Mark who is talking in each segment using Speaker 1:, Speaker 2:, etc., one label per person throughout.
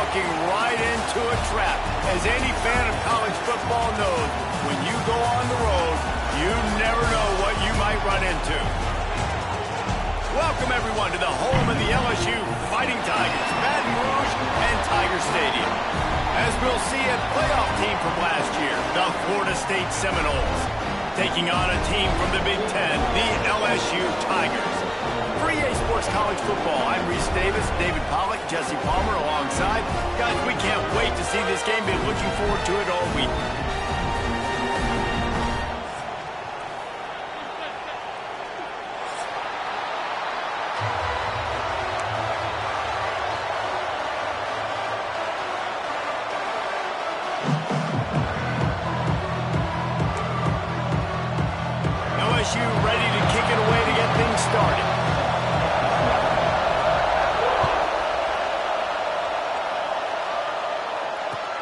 Speaker 1: walking right into a trap. As any fan of college football knows, when you go on the road, you never know what you might run into. Welcome, everyone, to the home of the LSU Fighting Tigers, Baton Rouge and Tiger Stadium. As we'll see, a playoff team from last year, the Florida State Seminoles, taking on a team from the Big Ten, the LSU Tigers. For EA Sports College Football, I'm Reese Davis, David Pollack, Jesse Palmer alongside. Guys, we can't wait to see this game. Been looking forward to it all week. LSU ready to kick it away to get things started.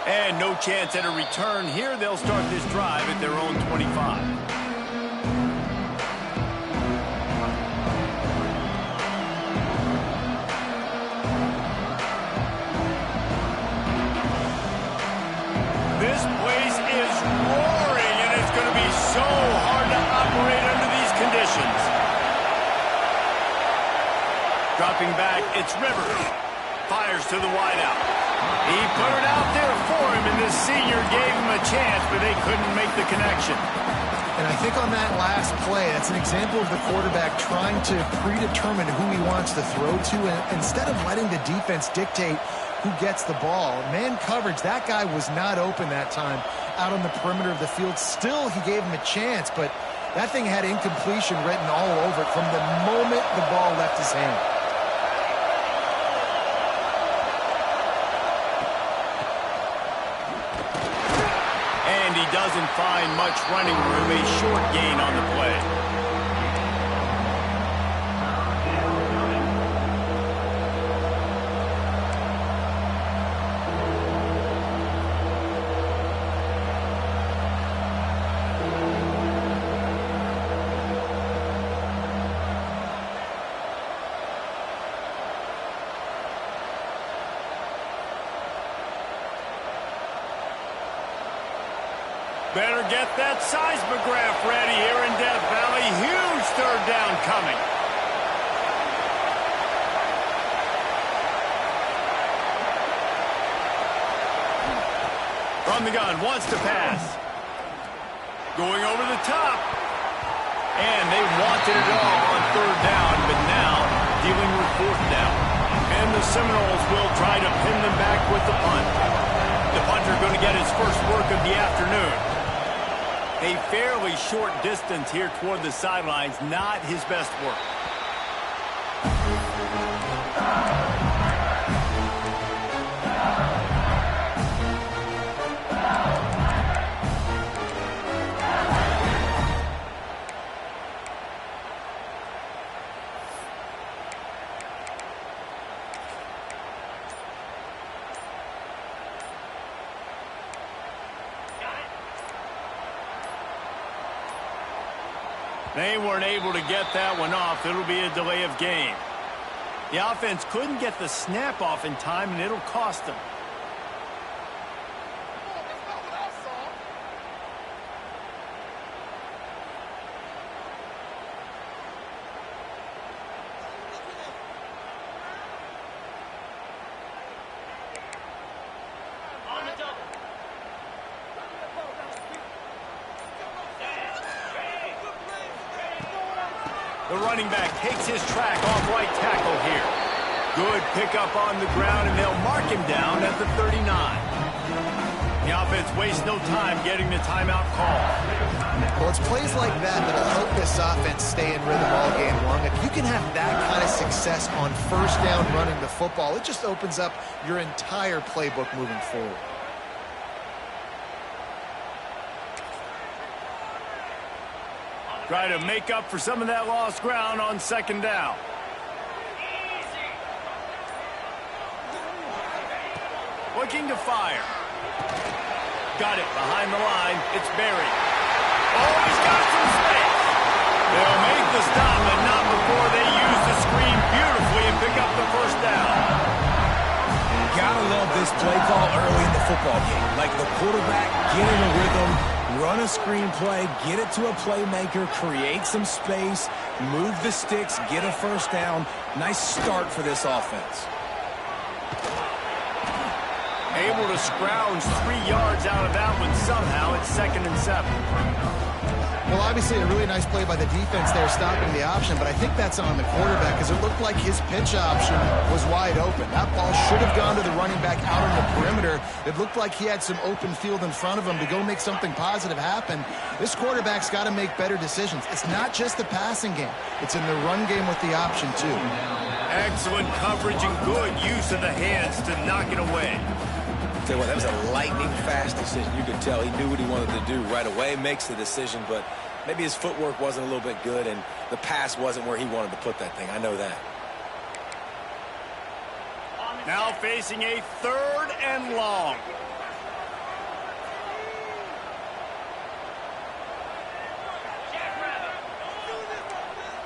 Speaker 1: And no chance at a return here. They'll start this drive at their own 25. This place is roaring, and it's going to be so hard to operate under these conditions. Dropping back, it's Rivers. Fires to the wideout. He put it out there for him, and this senior gave him a chance, but they couldn't make the connection.
Speaker 2: And I think on that last play, that's an example of the quarterback trying to predetermine who he wants to throw to, and instead of letting the defense dictate who gets the ball. Man coverage, that guy was not open that time out on the perimeter of the field. Still, he gave him a chance, but that thing had incompletion written all over it from the moment the ball left his hand.
Speaker 1: And he doesn't find much running room, a short gain on the play. Better get that seismograph ready here in Death Valley. Huge third down coming. From the gun, wants to pass. Going over the top. And they wanted it all on third down, but now dealing with fourth down. And the Seminoles will try to pin them back with the punt. The punter going to get his first work of the afternoon. A fairly short distance here toward the sidelines, not his best work. They weren't able to get that one off. It'll be a delay of game. The offense couldn't get the snap off in time, and it'll cost them. The running back takes his track off right tackle here. Good pickup on the ground, and they'll mark him down at the 39. The offense wastes no time getting the timeout call.
Speaker 2: Well, it's plays like that that'll help this offense stay in rhythm all game long. If you can have that kind of success on first down running the football, it just opens up your entire playbook moving forward.
Speaker 1: Try to make up for some of that lost ground on second down. Looking to fire. Got it behind the line. It's Berry. Oh, he's got some space. They'll make the stop, but not before they use the screen beautifully and pick up the first down.
Speaker 3: Gotta love this this play call early in the football game. Like the quarterback, get in a rhythm, run a screen play, get it to a playmaker, create some space, move the sticks, get a first down. Nice start for this offense.
Speaker 1: Able to scrounge 3 yards out of that one somehow. It's 2nd and 7.
Speaker 2: Well, obviously a really nice play by the defense there stopping the option, but I think that's on the quarterback because it looked like his pitch option was wide open. That ball should have gone to the running back out on the perimeter. It looked like he had some open field in front of him to go make something positive happen. This quarterback's got to make better decisions. It's not just the passing game. It's in the run game with the option, too.
Speaker 1: Excellent coverage and good use of the hands to knock it away.
Speaker 3: Tell you what, that was a lightning-fast decision. You could tell he knew what he wanted to do right away, makes the decision, but maybe his footwork wasn't a little bit good, and the pass wasn't where he wanted to put that thing. I know that.
Speaker 1: Now facing a 3rd and long.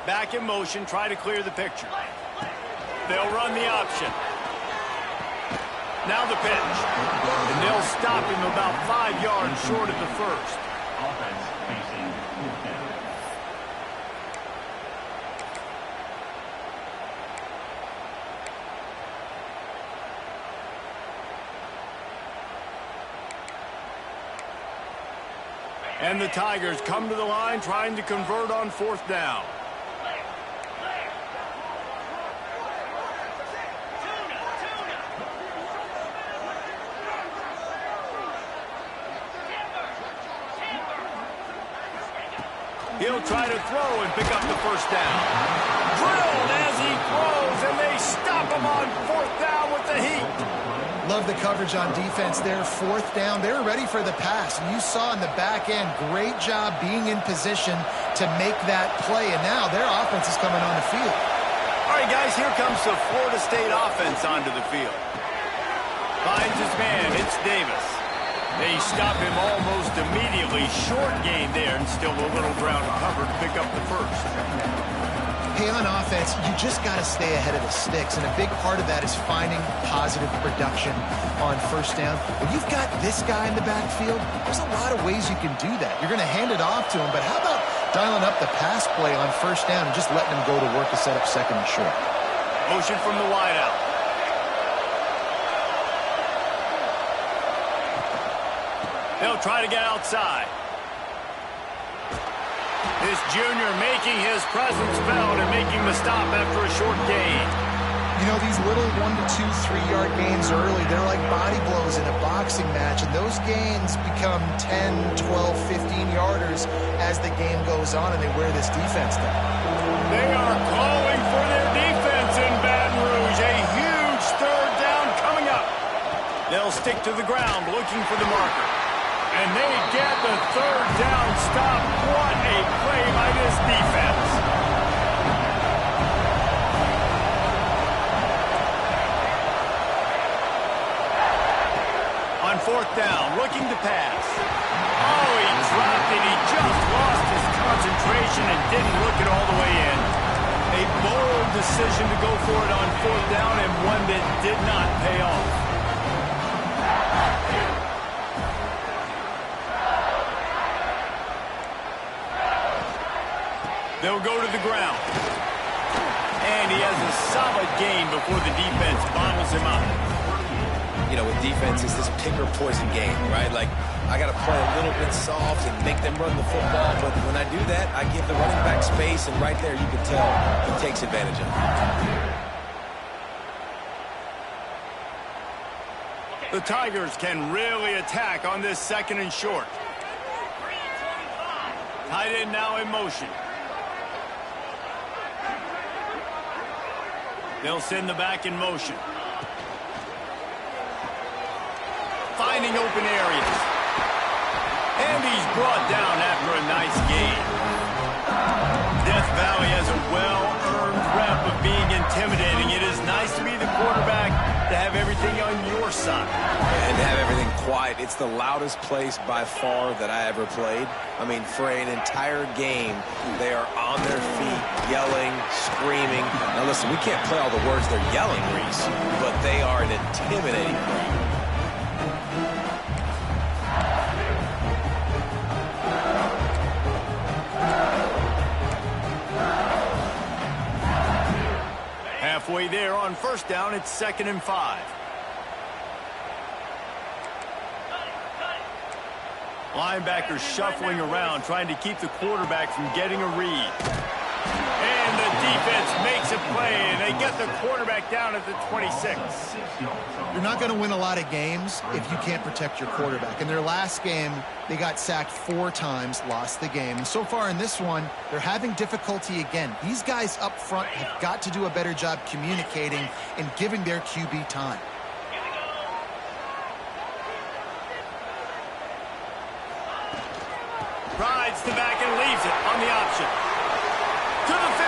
Speaker 1: Back in motion, try to clear the picture. They'll run the option. Now the pitch. And they'll stop him about 5 yards short of the first.
Speaker 4: Offense facing 4th down.
Speaker 1: And the Tigers come to the line trying to convert on 4th down. He'll try to throw and pick up the first down. Drilled as he throws, and they stop him on 4th down with the heat.
Speaker 2: Love the coverage on defense there. 4th down. They were ready for the pass. And you saw in the back end, great job being in position to make that play. And now their offense is coming on the field.
Speaker 1: All right, guys, here comes the Florida State offense onto the field. Finds his man. It's Davis. They stop him almost immediately. Short gain there, and still a little ground to cover to pick up the first.
Speaker 2: Hey, on offense, you just got to stay ahead of the sticks, and a big part of that is finding positive production on 1st down. When you've got this guy in the backfield, there's a lot of ways you can do that. You're going to hand it off to him, but how about dialing up the pass play on 1st down and just letting him go to work to set up 2nd and short?
Speaker 1: Motion from the wideout. They'll try to get outside. This junior making his presence felt and making the stop after a short gain.
Speaker 2: You know, these little 1 to 2, 3-yard gains early, they're like body blows in a boxing match, and those gains become 10, 12, 15-yarders as the game goes on, and they wear this defense down.
Speaker 1: They are calling for their defense in Baton Rouge. A huge 3rd down coming up. They'll stick to the ground looking for the marker. And they get the 3rd down stop. What a play by this defense. On 4th down, looking to pass. Oh, he dropped it. He just lost his concentration and didn't look it all the way in. A bold decision to go for it on 4th down, and one that did not pay off. They'll go to the ground. And he has a solid gain before the defense bottles him up.
Speaker 3: You know, with defense, it's this pick or poison game, right? Like, I got to play a little bit soft and make them run the football, but when I do that, I give the running back space, and right there you can tell he takes advantage of it.
Speaker 1: The Tigers can really attack on this 2nd and short. Tight end now in motion. They'll send the back in motion. Finding open areas. And he's brought down after a nice gain. Death Valley has a well-earned rep of being intimidating. It is nice to be the quarterback, to have everything on your side.
Speaker 3: And to have everything quiet. It's the loudest place by far that I ever played. I mean, for an entire game, they are on their feet, yelling, screaming. Now listen, we can't play all the words they're yelling, Reese, but they are an intimidating crowd.
Speaker 1: halfway there on first down. It's 2nd and 5. Linebackers shuffling around, trying to keep the quarterback from getting a read. And the defense makes a play, and they get the quarterback down at the 26.
Speaker 2: You're not going to win a lot of games if you can't protect your quarterback. In their last game, they got sacked 4 times, lost the game. And so far in this one, they're having difficulty again. These guys up front have got to do a better job communicating and giving their QB time.
Speaker 1: Rides the back and leaves it on the option. To the 15.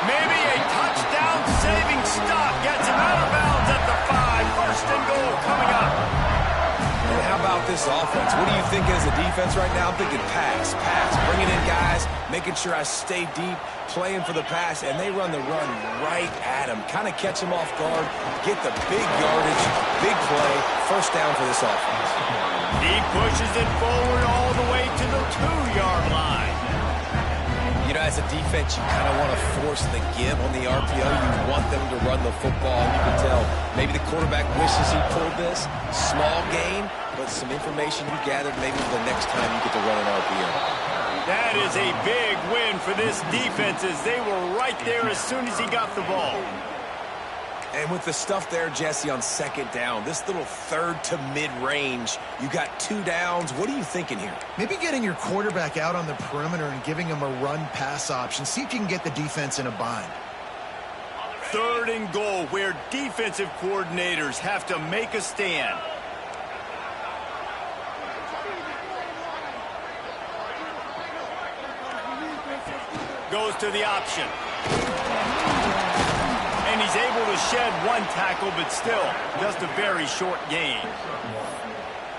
Speaker 1: Maybe a touchdown-saving stop gets him out of bounds at the 5. 1st and goal coming up.
Speaker 3: And how about this offense? What are you thinking as a defense right now? I'm thinking pass, bringing in guys, making sure I stay deep, playing for the pass, and they run the run right at him. Kind of catch him off guard, get the big yardage, big play, 1st down for this offense.
Speaker 1: He pushes it forward all the way to the 2-yard line.
Speaker 3: You know, as a defense, you kind of want to force the give on the RPO. You want them to run the football. You can tell maybe the quarterback wishes he pulled this. Small gain, but some information you gathered maybe for the next time you get to run an RPO.
Speaker 1: That is a big win for this defense as they were right there as soon as he got the ball.
Speaker 3: And with the stuff there, Jesse, on 2nd down, this little 3rd to mid-range, you got 2 downs. What are you thinking here?
Speaker 2: Maybe getting your quarterback out on the perimeter and giving him a run-pass option. See if you can get the defense in a bind.
Speaker 1: 3rd and goal, where defensive coordinators have to make a stand. Goes to the option. And he's able to shed 1 tackle, but still just a very short gain.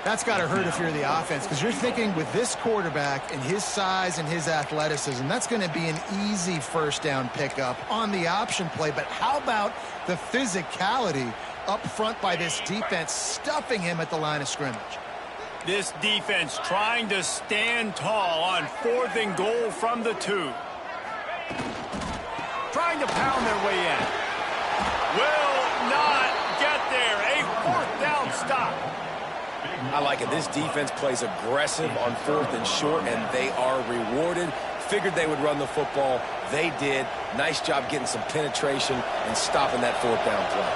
Speaker 2: That's got to hurt if you're the offense, because you're thinking with this quarterback and his size and his athleticism, that's going to be an easy 1st down pickup on the option play. But how about the physicality up front by this defense, stuffing him at the line of scrimmage?
Speaker 1: This defense trying to stand tall on 4th and goal from the 2. Trying to pound their way in. Will not get there. A 4th down stop.
Speaker 3: I like it. This defense plays aggressive on 4th and short, and they are rewarded. Figured they would run the football. They did. Nice job getting some penetration and stopping that 4th down play.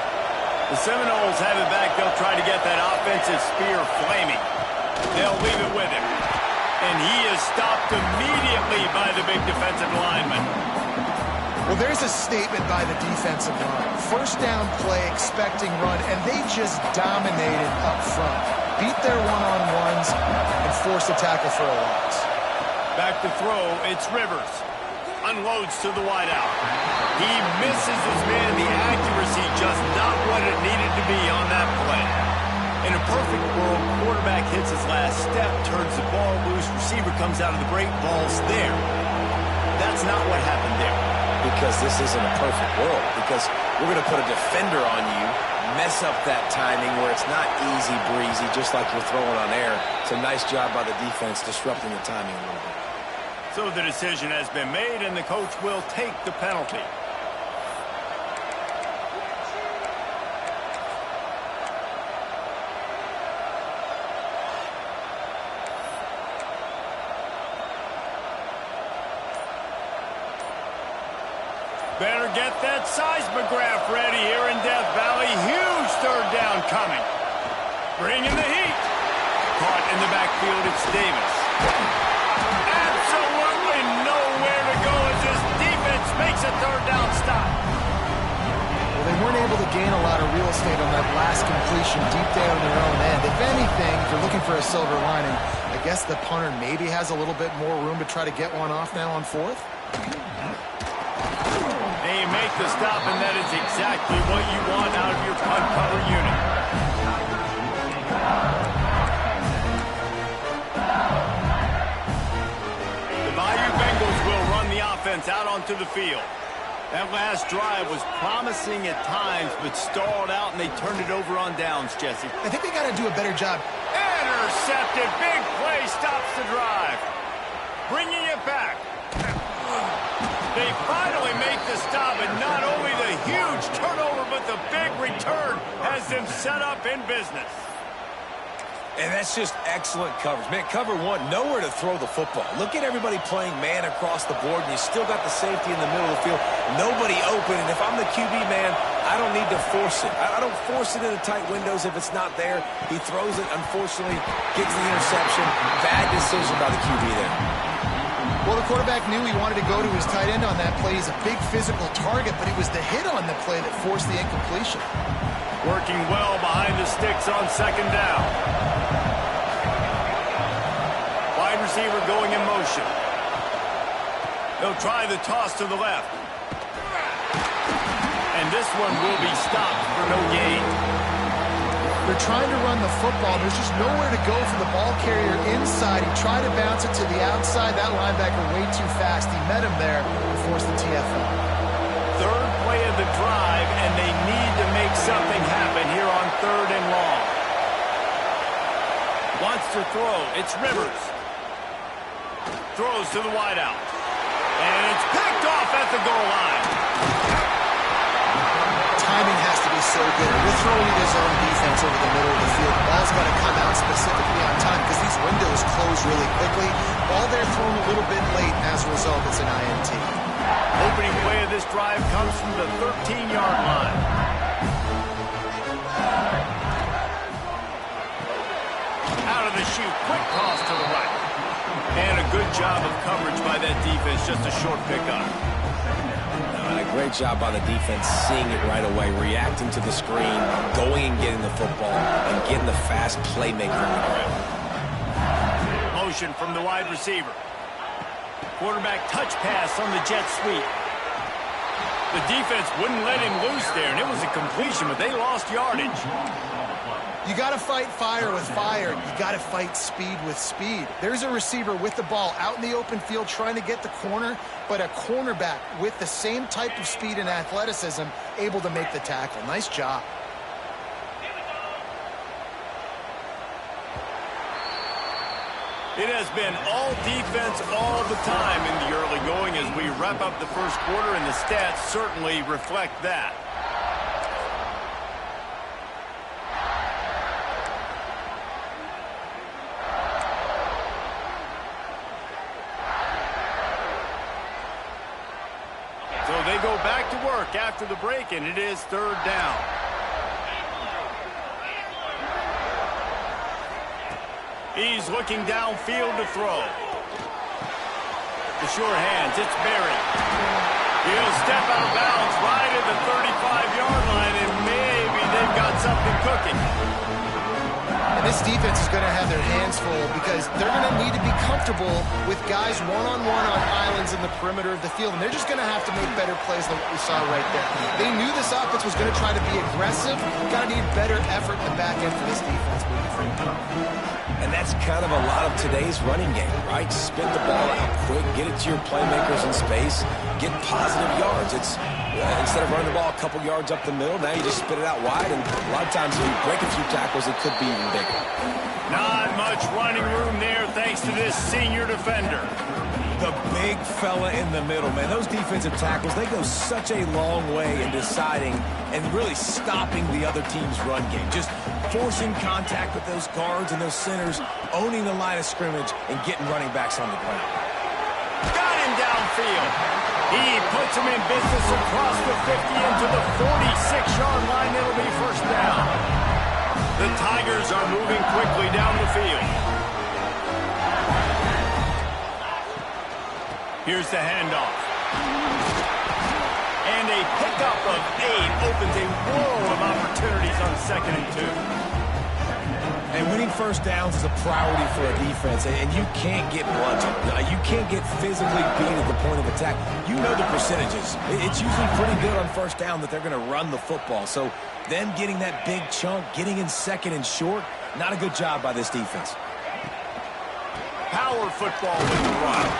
Speaker 1: The Seminoles have it back. They'll try to get that offensive spear flaming. They'll leave it with him. And he is stopped immediately by the big defensive lineman.
Speaker 2: Well, there's a statement by the defensive line. 1st down play, expecting run, and they just dominated up front. Beat their one-on-ones and forced a tackle for a loss.
Speaker 1: Back to throw, it's Rivers. Unloads to the wideout. He misses his man. The accuracy just not what it needed to be on that play. In a perfect world, quarterback hits his last step, turns the ball loose, receiver comes out of the break, ball's there. That's not what happened there.
Speaker 3: Because this isn't a perfect world. Because we're going to put a defender on you, mess up that timing where it's not easy breezy, just like you're throwing on air. It's a nice job by the defense disrupting the timing a little bit.
Speaker 1: So the decision has been made, and the coach will take the penalty. Better get that seismograph ready here in Death Valley. Huge 3rd down coming. Bringing the heat. Caught in the backfield, it's Davis. Absolutely nowhere to go as this defense makes a 3rd down stop.
Speaker 2: Well, they weren't able to gain a lot of real estate on that last completion deep down in their own end. If anything, if you're looking for a silver lining, I guess the punter maybe has a little bit more room to try to get one off now on 4th.
Speaker 1: They make the stop, and that is exactly what you want out of your punt cover unit. The Bayou Bengals will run the offense out onto the field. That last drive was promising at times, but stalled out, and they turned it over on downs, Jesse.
Speaker 2: I think they got to do a better job.
Speaker 1: Intercepted. Big play stops the drive. Bringing it back. They finally make the stop, and not only the big return has them set up in business.
Speaker 3: And that's just excellent coverage. Man, cover one, nowhere to throw the football. Look at everybody playing man across the board, and you still got the safety in the middle of the field. Nobody open, and if I'm the QB, man, I don't need to force it. I don't force it into tight windows if it's not there. He throws it, unfortunately, gets the interception. Bad decision by the QB there.
Speaker 2: Well, the quarterback knew he wanted to go to his tight end on that play. He's a big physical target, but it was the hit on the play that forced the incompletion.
Speaker 1: Working well behind the sticks on second down. Wide receiver going in motion. He'll try the toss to the left. And this one will be stopped for no gain.
Speaker 2: They're trying to run the football. There's just nowhere to go for the ball carrier inside. He tried to bounce it to the outside. That linebacker way too fast. He met him there and forced the TFL.
Speaker 1: Third play of the drive, and they need to make something happen here on 3rd and long. Wants to throw. It's Rivers. Throws to the wideout. And it's picked off at the goal line.
Speaker 2: Timing has to be so good. We're throwing in his own defense over the middle of the field. The ball's got to come out specifically on time because these windows close really quickly. Ball there thrown a little bit late, and as a result, it's an INT.
Speaker 1: Opening play of this drive comes from the 13-yard line. Out of the chute, quick toss to the right. And a good job of coverage by that defense, just a short pickup.
Speaker 3: A great job by the defense, seeing it right away, reacting to the screen, going and getting the football, and getting the fast playmaker on the ground.
Speaker 1: Motion from the wide receiver. Quarterback touch pass on the jet sweep. The defense wouldn't let him loose there, and it was a completion, but they lost yardage.
Speaker 2: You got to fight fire with fire. You got to fight speed with speed. There's a receiver with the ball out in the open field trying to get the corner, but a cornerback with the same type of speed and athleticism able to make the tackle. Nice job.
Speaker 1: It has been all defense all the time in the early going as we wrap up the first quarter, and the stats certainly reflect that. So they go back to work after the break, and it is 3rd down. He's looking downfield to throw. The sure hands, it's Berry. He'll step out of bounds right at the 35-yard line, and maybe they've got something cooking.
Speaker 2: And this defense is going to have their hands full because they're going to need to be comfortable with guys one-on-one on islands in the perimeter of the field, and they're just going to have to make better plays than what we saw right there. They knew this offense was going to try to be aggressive. Got to need better effort in the back end for this defense moving forward.
Speaker 3: And that's kind of a lot of today's running game, right? Spin the ball out quick, get it to your playmakers in space, get positive yards. It's instead of running the ball a couple yards up the middle, now you just spit it out wide, and a lot of times if you break a few tackles, it could be even bigger.
Speaker 1: Not much running room there thanks to this senior defender.
Speaker 3: The big fella in the middle, man. Those defensive tackles, they go such a long way in deciding and really stopping the other team's run game. Just forcing contact with those guards and those centers, owning the line of scrimmage, and getting running backs on the ground.
Speaker 1: Got him downfield. He puts him in business across the 50 into the 46-yard line. It'll be 1st down. The Tigers are moving quickly down the field. Here's the handoff. And a pickup of 8 opens a world of opportunities on 2nd and 2.
Speaker 3: And winning 1st downs is a priority for a defense, and you can't get blunted. You can't get physically beat at the point of attack. You know the percentages. It's usually pretty good on 1st down that they're going to run the football. So them getting that big chunk, getting in 2nd and short, not a good job by this defense.
Speaker 1: Power football with the run.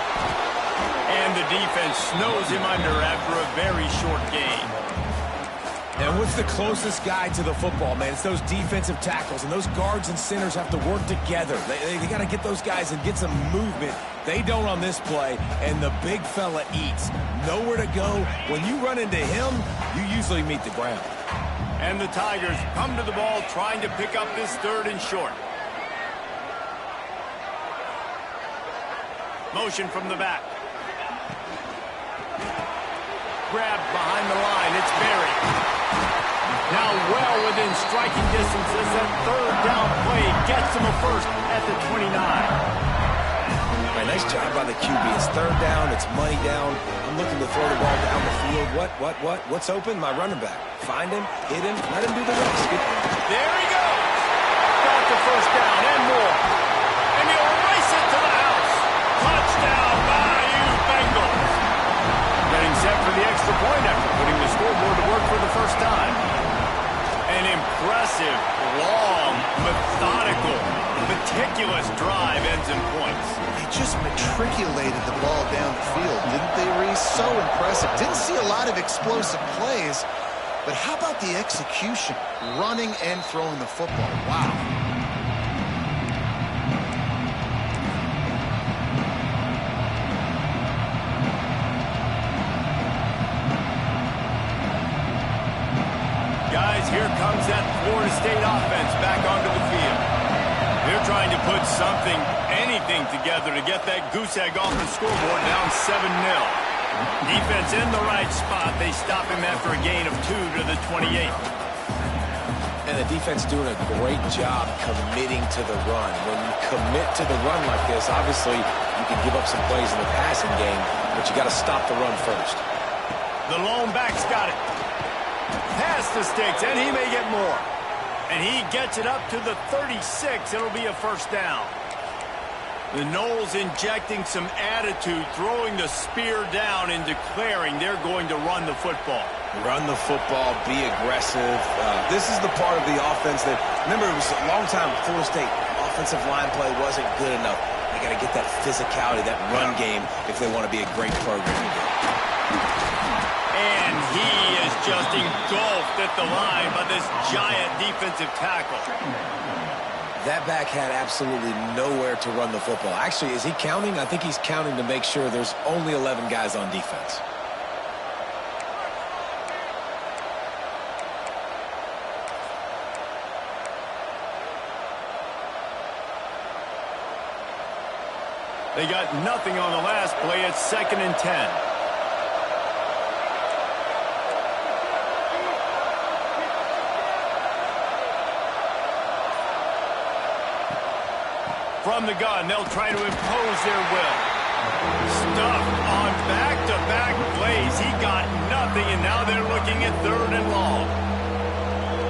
Speaker 1: And the defense snows him under after a very short game.
Speaker 3: And what's the closest guy to the football, man? It's those defensive tackles, and those guards and centers have to work together. They got to get those guys and get some movement. They don't on this play, and the big fella eats. Nowhere to go. When you run into him, you usually meet the ground.
Speaker 1: And the Tigers come to the ball trying to pick up this 3rd and short. Motion from the back. Grabbed behind the line. It's Berry. Now well within striking distance as that 3rd down play gets him a first at the 29.
Speaker 3: Right, nice job by the QB. It's 3rd down. It's money down. I'm looking to throw the ball down the field. What's open? My running back. Find him, hit him, let him do the rest.
Speaker 1: There he goes. Got the first down and more. And he'll race it to the house. Touchdown, Bayou Bengals. Getting set for the extra point after putting the scoreboard to work for the first time. An impressive, long, methodical, meticulous drive ends in points.
Speaker 2: They just matriculated the ball down the field, didn't they, Reese? So impressive. Didn't see a lot of explosive plays, but how about the execution? Running and throwing the football. Wow.
Speaker 1: Guys, here comes that Florida State offense back onto the field. They're trying to put something, anything together to get that goose egg off the scoreboard down 7-0. Defense in the right spot. They stop him after a gain of 2 to the 28.
Speaker 3: And the defense doing a great job committing to the run. When you commit to the run like this, obviously you can give up some plays in the passing game, but you got to stop the run first.
Speaker 1: The lone back's got it. Past the sticks, and he may get more. And he gets it up to the 36. It'll be a first down. The Noles injecting some attitude, throwing the spear down and declaring they're going to run the football.
Speaker 3: Run the football, be aggressive. This is the part of the offense that, remember, it was a long time Florida State offensive line play wasn't good enough. They got to get that physicality, that run game, if they want to be a great program.
Speaker 1: And he is just engulfed at the line by this giant defensive tackle.
Speaker 3: That back had absolutely nowhere to run the football. Actually, is he counting? I think he's counting to make sure there's only 11 guys on defense.
Speaker 1: They got nothing on the last play. It's 2nd and 10. From the gun, they'll try to impose their will. Stuffed on back-to-back plays. He got nothing, and now they're looking at 3rd and long.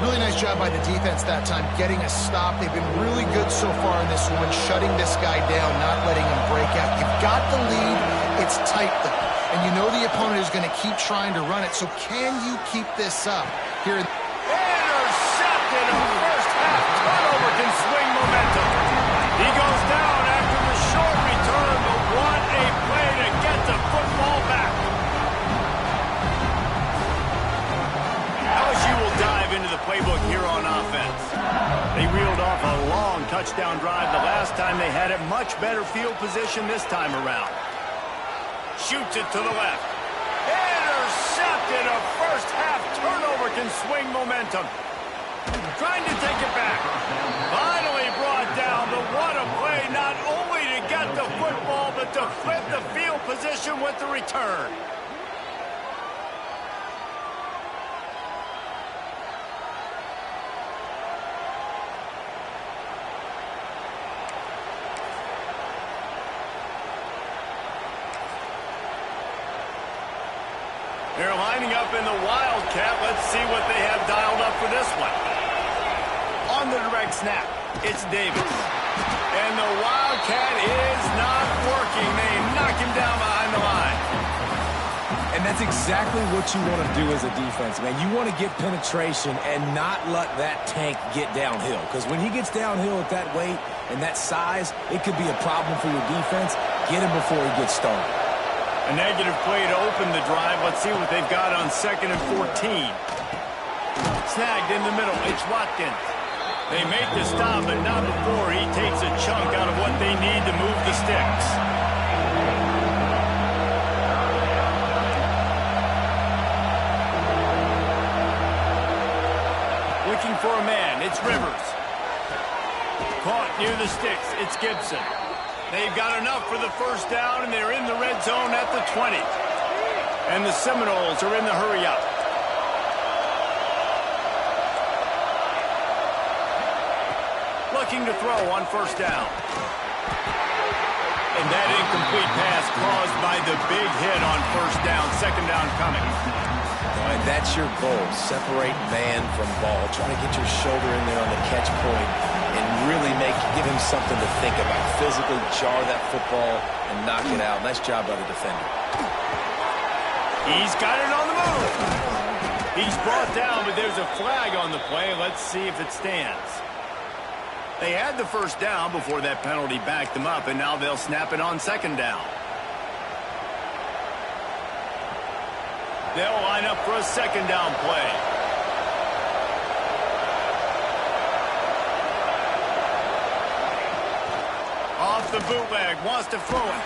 Speaker 2: Really nice job by the defense that time, getting a stop. They've been really good so far in this one, shutting this guy down, not letting him break out. You've got the lead. It's tight, though. And you know the opponent is going to keep trying to run it, so can you keep this up? Here.
Speaker 1: Intercepted. A first-half turnover can swing momentum. He goes down after the short return, but what a play to get the football back. LSU will dive into the playbook here on offense. They reeled off a long touchdown drive the last time they had it. Much better field position this time around. Shoots it to the left. Intercepted. A first-half turnover can swing momentum. Trying to take it back. Finally brought down, but what a play, not only to get the football, but to flip the field position with the return. They're lining up in the Wildcat. Let's see what they have dialed up for this one. On the direct snap, it's Davis. And the Wildcat is not working. They knock him down behind the line.
Speaker 3: And that's exactly what you want to do as a defense, man. You want to get penetration and not let that tank get downhill. Because when he gets downhill at that weight and that size, it could be a problem for your defense. Get him before he gets started.
Speaker 1: A negative play to open the drive. Let's see what they've got on 2nd and 14. Snagged in the middle. It's Watkins. They make the stop, but not before he takes a chunk out of what they need to move the sticks. looking for a man. It's Rivers. Caught near the sticks. It's Gibson. They've got enough for the first down, and they're in the red zone at the 20. And the Seminoles are in the hurry-up. Looking to throw on first down. And that incomplete pass caused by the big hit on first down. Second down coming.
Speaker 3: All right, that's your goal. Separate man from ball. Try to get your shoulder in there on the catch point and really give him something to think about. Physically jar that football and knock it out. Nice job by the defender.
Speaker 1: He's got it on the move. He's brought down, but there's a flag on the play. Let's see if it stands. They had the first down before that penalty backed them up, and now they'll snap it on second down. They'll line up for a second down play. Off the bootleg, wants to throw it.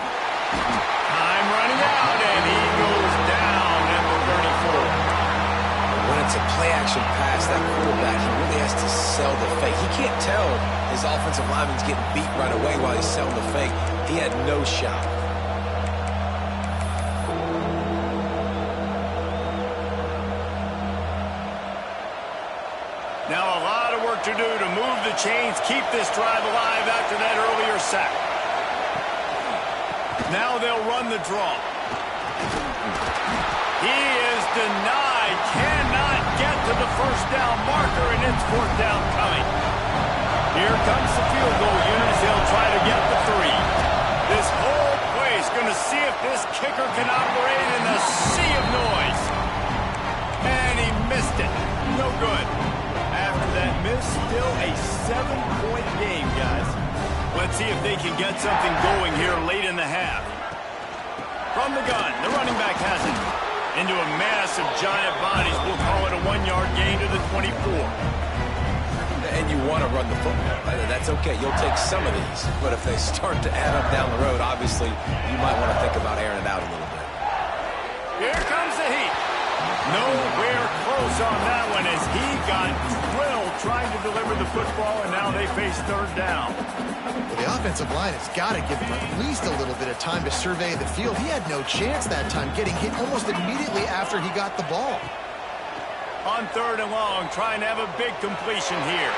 Speaker 1: Time running out, and he goes down at the 34.
Speaker 3: When it's a play-action pass, that quarterback, he really has to sell the fake. He can't tell his offensive lineman's getting beat right away while he's selling the fake. He had no shot.
Speaker 1: Now a lot of work to do to move the chains, keep this drive alive after that earlier sack. Now they'll run the draw. He is denied, cannot get to the first down marker, and it's fourth down coming. Here comes the field goal unit as they'll try to get the 3. This whole place going to see if this kicker can operate in the sea of noise. And he missed it. No good. After that miss, still a 7-point game, guys. Let's see if they can get something going here late in the half. From the gun, the running back has it. Into a mass of giant bodies. We'll call it a 1-yard gain to the 24.
Speaker 3: And you want to run the football. That's okay. You'll take some of these. But if they start to add up down the road, obviously, you might want to think about airing it out a little bit.
Speaker 1: Here comes the heat. Nowhere close on that one as he got drilled trying to deliver the football, and now they face third down.
Speaker 2: Well, the offensive line has got to give him at least a little bit of time to survey the field. He had no chance that time, getting hit almost immediately after he got the ball.
Speaker 1: On third and long, trying to have a big completion here.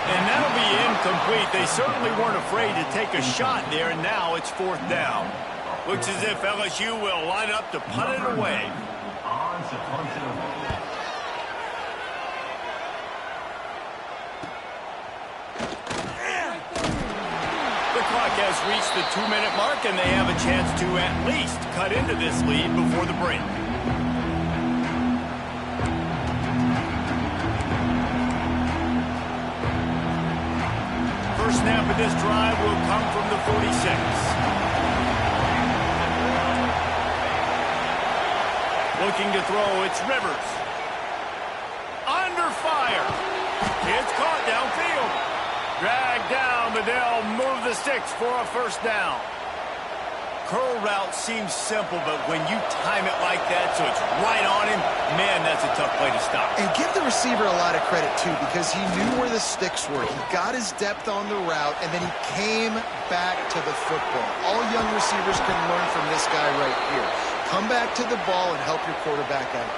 Speaker 1: And that'll be incomplete. They certainly weren't afraid to take a shot there, and now it's fourth down. Looks as if LSU will line up to punt it away. The clock has reached the 2-minute mark, and they have a chance to at least cut into this lead before the break. First snap of this drive will come from the 46. Looking to throw, it's Rivers. Under fire. It's caught downfield. Dragged down, but they'll move the sticks for a first down. Curl route seems simple, but when you time it like that so it's right on him, man, that's a tough play to stop.
Speaker 2: And give the receiver a lot of credit, too, because he knew where the sticks were. He got his depth on the route, and then he came back to the football. All young receivers can learn from this guy right here. Come back to the ball and help your quarterback out.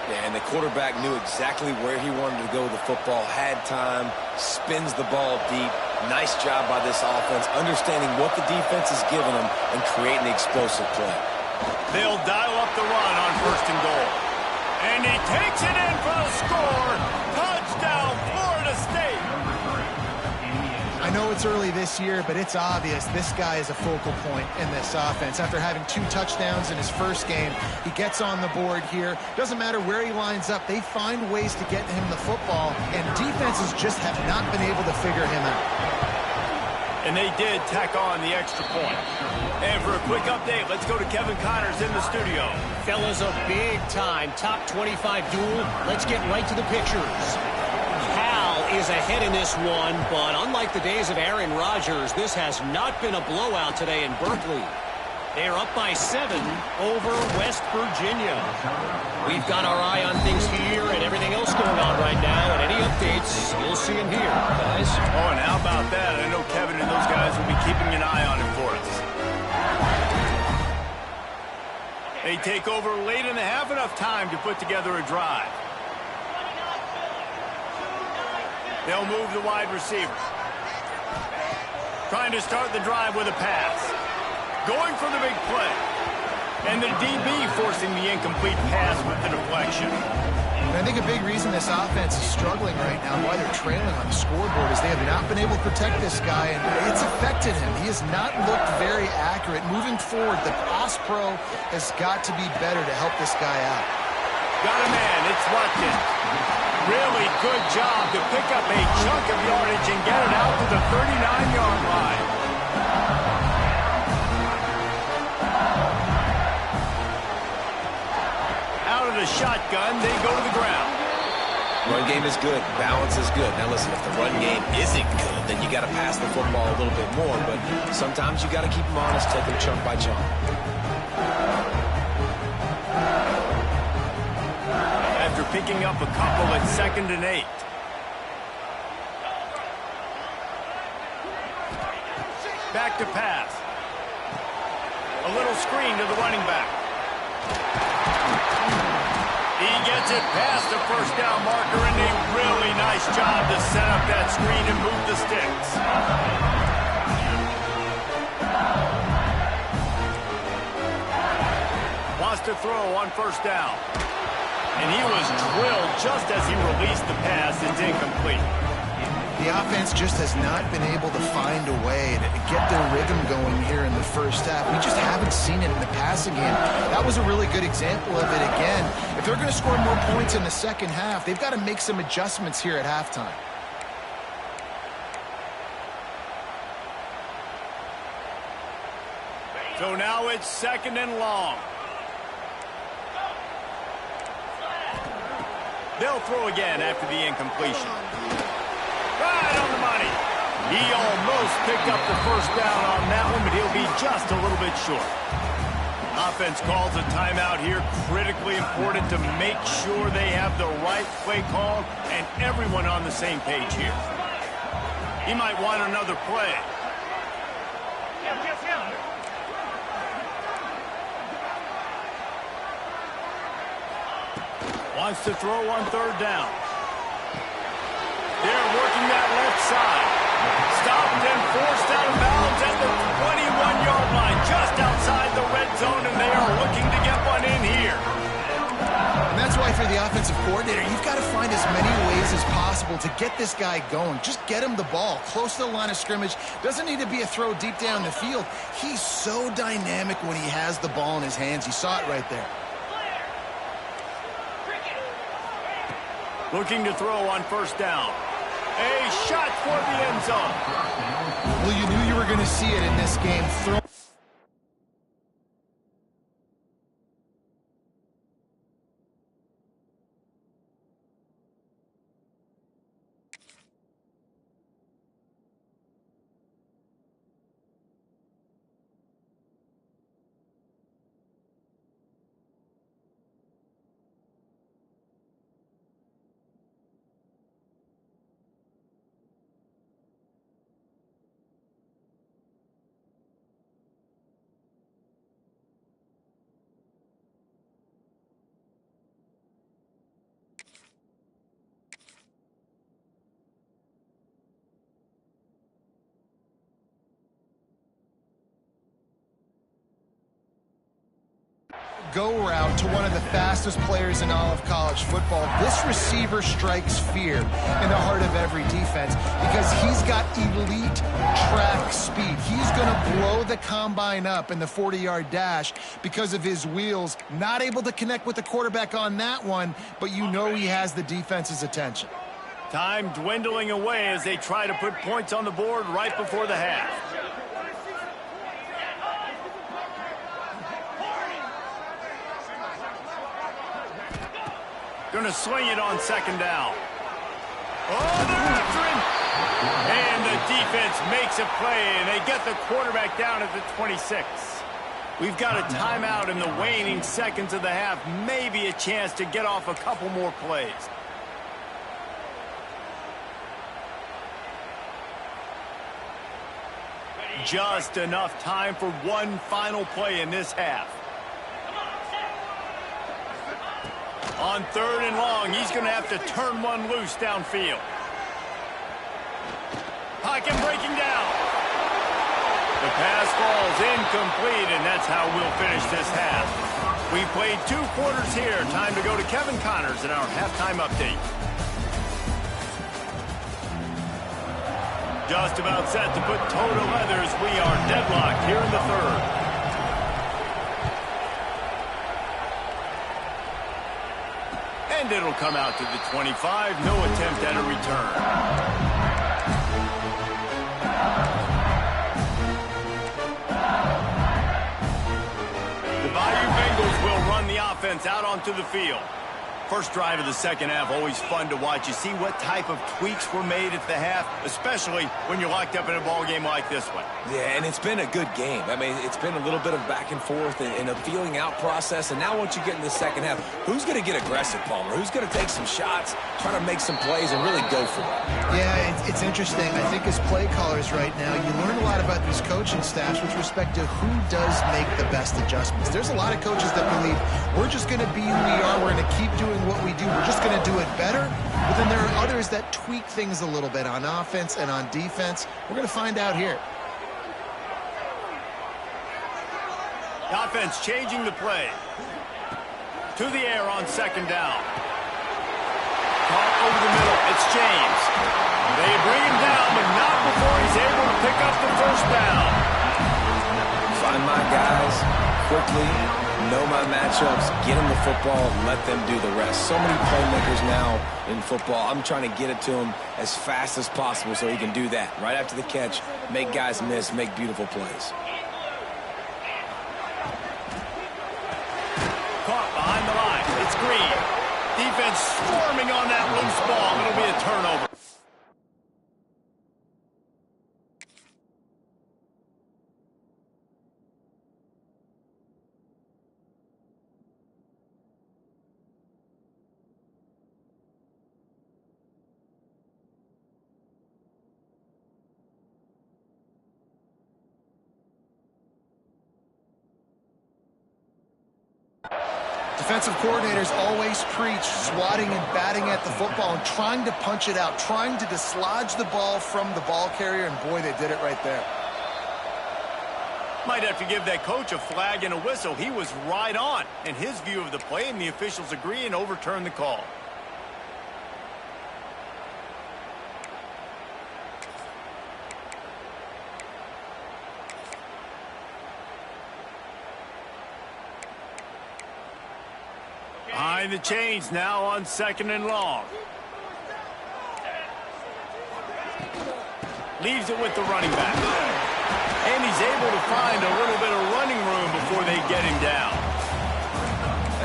Speaker 3: Yeah, and the quarterback knew exactly where he wanted to go with the football, had time, spins the ball deep. Nice job by this offense, understanding what the defense is giving them and creating the explosive play.
Speaker 1: They'll dial up the run on first and goal. And he takes it in for the score. Touchdown, Florida State.
Speaker 2: I know it's early this year, but it's obvious this guy is a focal point in this offense. After having 2 touchdowns in his first game, he gets on the board here. Doesn't matter where he lines up, they find ways to get him the football, and defenses just have not been able to figure him out.
Speaker 1: And they did tack on the extra point. And for a quick update, let's go to Kevin Connors in the studio.
Speaker 5: Fellas, a big-time top 25 duel. Let's get right to the pictures. Is ahead in this one, but unlike the days of Aaron Rodgers, this has not been a blowout today in Berkeley. They are up by 7 over West Virginia. We've got our eye on things here and everything else going on right now, and any updates, you'll see them here, guys.
Speaker 1: Oh, and how about that? I know Kevin and those guys will be keeping an eye on it for us. They take over late in the half, enough time to put together a drive. They'll move the wide receiver. Trying to start the drive with a pass. Going for the big play. And the DB forcing the incomplete pass with the deflection.
Speaker 2: And I think a big reason this offense is struggling right now, why they're trailing on the scoreboard, is they have not been able to protect this guy, and it's affected him. He has not looked very accurate. Moving forward, the pass pro has got to be better to help this guy out.
Speaker 1: Got a man. It's Watkins. Really good job to pick up a chunk of yardage and get it out to the 39-yard line. Out of the shotgun, they go to the ground.
Speaker 3: Run game is good. Balance is good. Now listen, if the run game isn't good, then you got to pass the football a little bit more. But sometimes you got to keep them honest, take them chunk by chunk.
Speaker 1: After picking up a couple at 2nd and 8. Back to pass. A little screen to the running back. He gets it past the first down marker, and a really nice job to set up that screen and move the sticks. Wants to throw on 1st down. And he was drilled just as he released the pass. It's incomplete.
Speaker 2: The offense just has not been able to find a way to get their rhythm going here in the first half. We just haven't seen it in the passing game. That was a really good example of it again. If they're going to score more points in the second half, they've got to make some adjustments here at halftime.
Speaker 1: So now it's 2nd and long. They'll throw again after the incompletion. Right on the money. He almost picked up the 1st down on that one, but he'll be just a little bit short. Offense calls a timeout here. Critically important to make sure they have the right play call and everyone on the same page here. He might want another play. Wants to throw on 3rd down. They're working that left side. Stopped and forced out of bounds at the 21-yard line, just outside the red zone, and they are looking to get one in here.
Speaker 2: And that's why for the offensive coordinator, you've got to find as many ways as possible to get this guy going. Just get him the ball close to the line of scrimmage. Doesn't need to be a throw deep down the field. He's so dynamic when he has the ball in his hands. You saw it right there.
Speaker 1: Looking to throw on 1st down. A shot for the end zone.
Speaker 2: Well, you knew you were going to see it in this game. Go route to one of the fastest players in all of college football. This receiver strikes fear in the heart of every defense because he's got elite track speed. He's going to blow the combine up in the 40-yard dash because of his wheels. Not able to connect with the quarterback on that one, but you know he has the defense's attention.
Speaker 1: Time dwindling away as they try to put points on the board right before the half. Going to swing it on 2nd down. Oh, they're after him. And the defense makes a play, and they get the quarterback down at the 26. We've got a timeout in the waning seconds of the half. Maybe a chance to get off a couple more plays. Just enough time for one final play in this half. On 3rd and long, he's going to have to turn one loose downfield. Pocket breaking down. The pass falls incomplete, and that's how we'll finish this half. We played 2 quarters here. Time to go to Kevin Connors in our halftime update. Just about set to put toe to leather as we are deadlocked here in the 3rd. And it'll come out to the 25. No attempt at a return. Offense out onto the field. First drive of the second half, always fun to watch. You see what type of tweaks were made at the half, especially when you're locked up in a ball game like this one.
Speaker 3: Yeah, and it's been a good game. I mean, it's been a little bit of back and forth and a feeling out process. And now once you get in the second half, who's going to get aggressive, Palmer? Who's going to take some shots, try to make some plays, and really go for it?
Speaker 2: Yeah, it's interesting. I think as play callers right now, you learn a lot about these coaching staffs with respect to who does make the best adjustments. There's a lot of coaches that believe we're just going to be who we are. We're going to keep doing what we do. We're just going to do it better. But then there are others that tweak things a little bit on offense and on defense. We're going to find out here.
Speaker 1: The offense changing the play. To the air on 2nd down. Caught over the middle. It's James. They bring him down, but not before he's able to pick up the 1st down.
Speaker 3: Find my guys quickly. Know my matchups, get them the football, let them do the rest. So many playmakers now in football. I'm trying to get it to him as fast as possible so he can do that. Right after the catch, make guys miss, make beautiful plays.
Speaker 1: Caught behind the line. It's Green. Defense swarming on that loose ball. It'll be a turnover.
Speaker 2: Defensive coordinators always preach swatting and batting at the football and trying to punch it out, trying to dislodge the ball from the ball carrier, and boy, they did it right there.
Speaker 1: Might have to give that coach a flag and a whistle. He was right on in his view of the play, and the officials agree and overturn the call. Behind the chains now on 2nd and long. Leaves it with the running back. And he's able to find a little bit of running room before they get him down.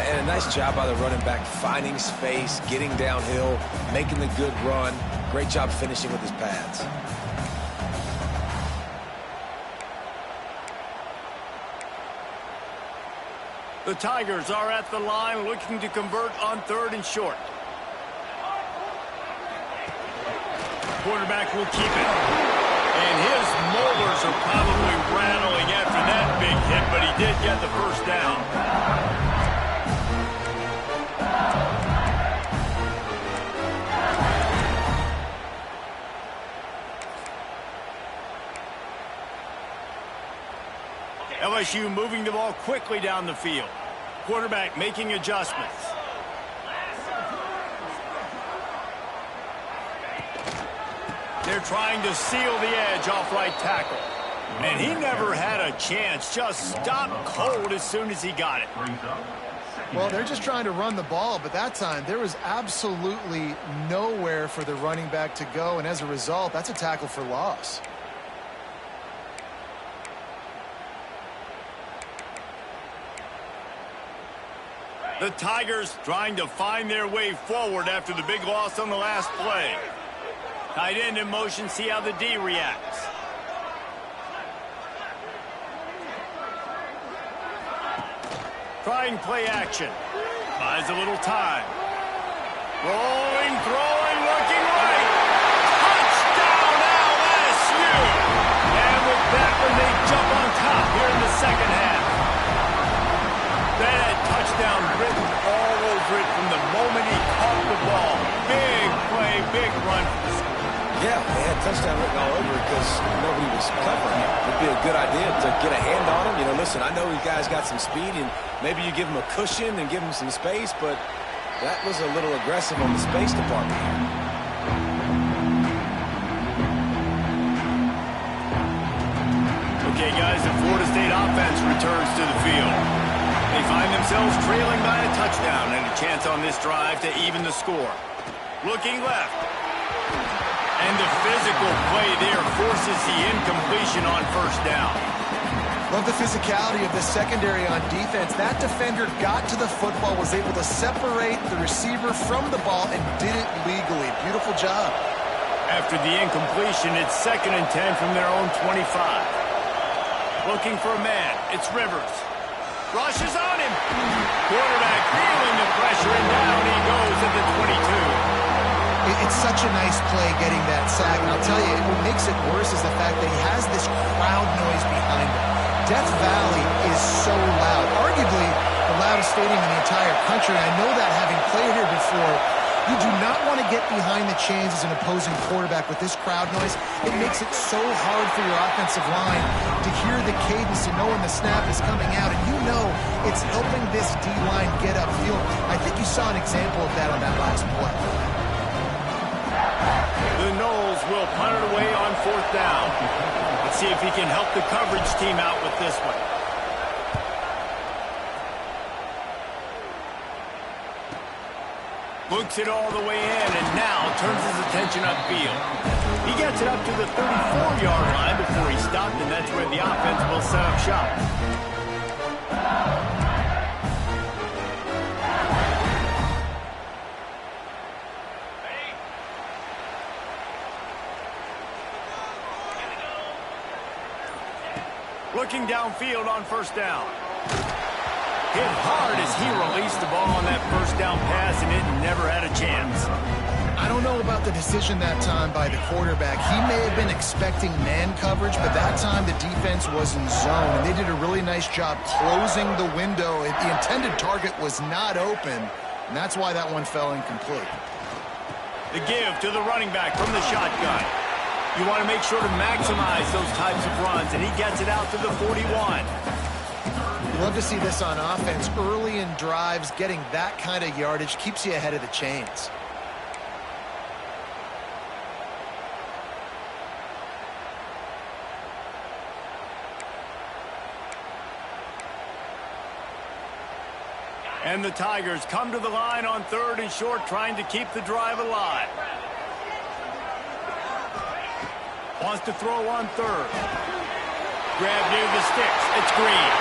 Speaker 3: And a nice job by the running back, finding space, getting downhill, making the good run. Great job finishing with his pads.
Speaker 1: The Tigers are at the line looking to convert on 3rd and short. Quarterback will keep it. And his molars are probably rattling after that big hit, but he did get the 1st down. LSU moving the ball quickly down the field. Quarterback making adjustments. They're trying to seal the edge off right tackle. And he never had a chance. Just stopped cold as soon as he got it.
Speaker 2: Well, they're just trying to run the ball, but that time there was absolutely nowhere for the running back to go, and as a result, that's a tackle for loss.
Speaker 1: The Tigers trying to find their way forward after the big loss on the last play. Tight end in motion, see how the D reacts. Trying play action. Buys a little time. Rolling, throwing, looking right. Touchdown, LSU! And with that one, they jump on top here in the second half. That touchdown written all over it from the moment he caught the ball. Big play, big run for the score.
Speaker 3: Yeah, they had touchdown written all over it because nobody was covering it. It'd be a good idea to get a hand on him. You know, listen, I know these guys got some speed, and maybe you give them a cushion and give them some space, but that was a little aggressive on the space department here.
Speaker 1: Okay, guys, the Florida State offense returns to the field. They find themselves trailing by a touchdown and a chance on this drive to even the score. Looking left. And the physical play there forces the incompletion on first down.
Speaker 2: Love the physicality of the secondary on defense. That defender got to the football, was able to separate the receiver from the ball, and did it legally. Beautiful job.
Speaker 1: After the incompletion, it's 2nd and 10 from their own 25. Looking for a man. It's Rivers. Rushes on him. Quarterback feeling the pressure, and down he goes at the 22.
Speaker 2: It's such a nice play getting that sack. And I'll tell you, what makes it worse is the fact that he has this crowd noise behind him. Death Valley is so loud. Arguably the loudest stadium in the entire country. And I know that having played here before. You do not want to get behind the chains as an opposing quarterback with this crowd noise. It makes it so hard for your offensive line to hear the cadence and know when the snap is coming out. And you know it's helping this D-line get upfield. I think you saw an example of that on that last play.
Speaker 1: The Noles will punt it away on 4th down. Let's see if he can help the coverage team out with this one. Looks it all the way in, and now turns his attention upfield. He gets it up to the 34-yard line before he stopped, and that's where the offense will set up shop. Looking downfield on 1st down. Hit hard as he released the ball on that 1st down pass, and it never had a chance.
Speaker 2: I don't know about the decision that time by the quarterback. He may have been expecting man coverage, but that time the defense was in zone, and they did a really nice job closing the window. The intended target was not open, and that's why that one fell incomplete.
Speaker 1: The give to the running back from the shotgun. You want to make sure to maximize those types of runs, and he gets it out to the 41.
Speaker 2: You love to see this on offense. Early in drives, getting that kind of yardage keeps you ahead of the chains.
Speaker 1: And the Tigers come to the line on 3rd and short, trying to keep the drive alive. Wants to throw on 3rd. Grab near the sticks. It's Green.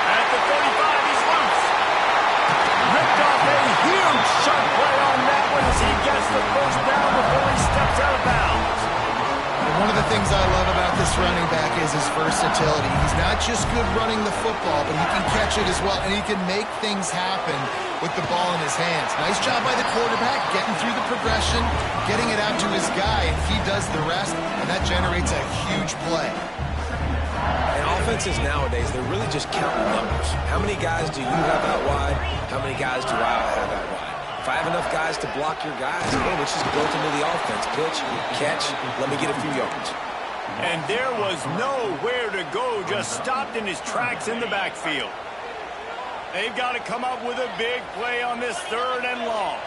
Speaker 1: At the 35, he's loose. Ripped off a huge sharp play on that one as he gets the 1st down before he steps out of bounds.
Speaker 2: And one of the things I love about this running back is his versatility. He's not just good running the football, but he can catch it as well, and he can make things happen with the ball in his hands. Nice job by the quarterback, getting through the progression, getting it out to his guy, and he does the rest, and that generates a huge play.
Speaker 3: And offenses nowadays, they're really just counting numbers. How many guys do you have out wide? How many guys do I have out wide? If I have enough guys to block your guys, again, it's just built into the offense. Pitch, catch, let me get a few yards.
Speaker 1: And there was nowhere to go, just stopped in his tracks in the backfield. They've got to come up with a big play on this 3rd and long.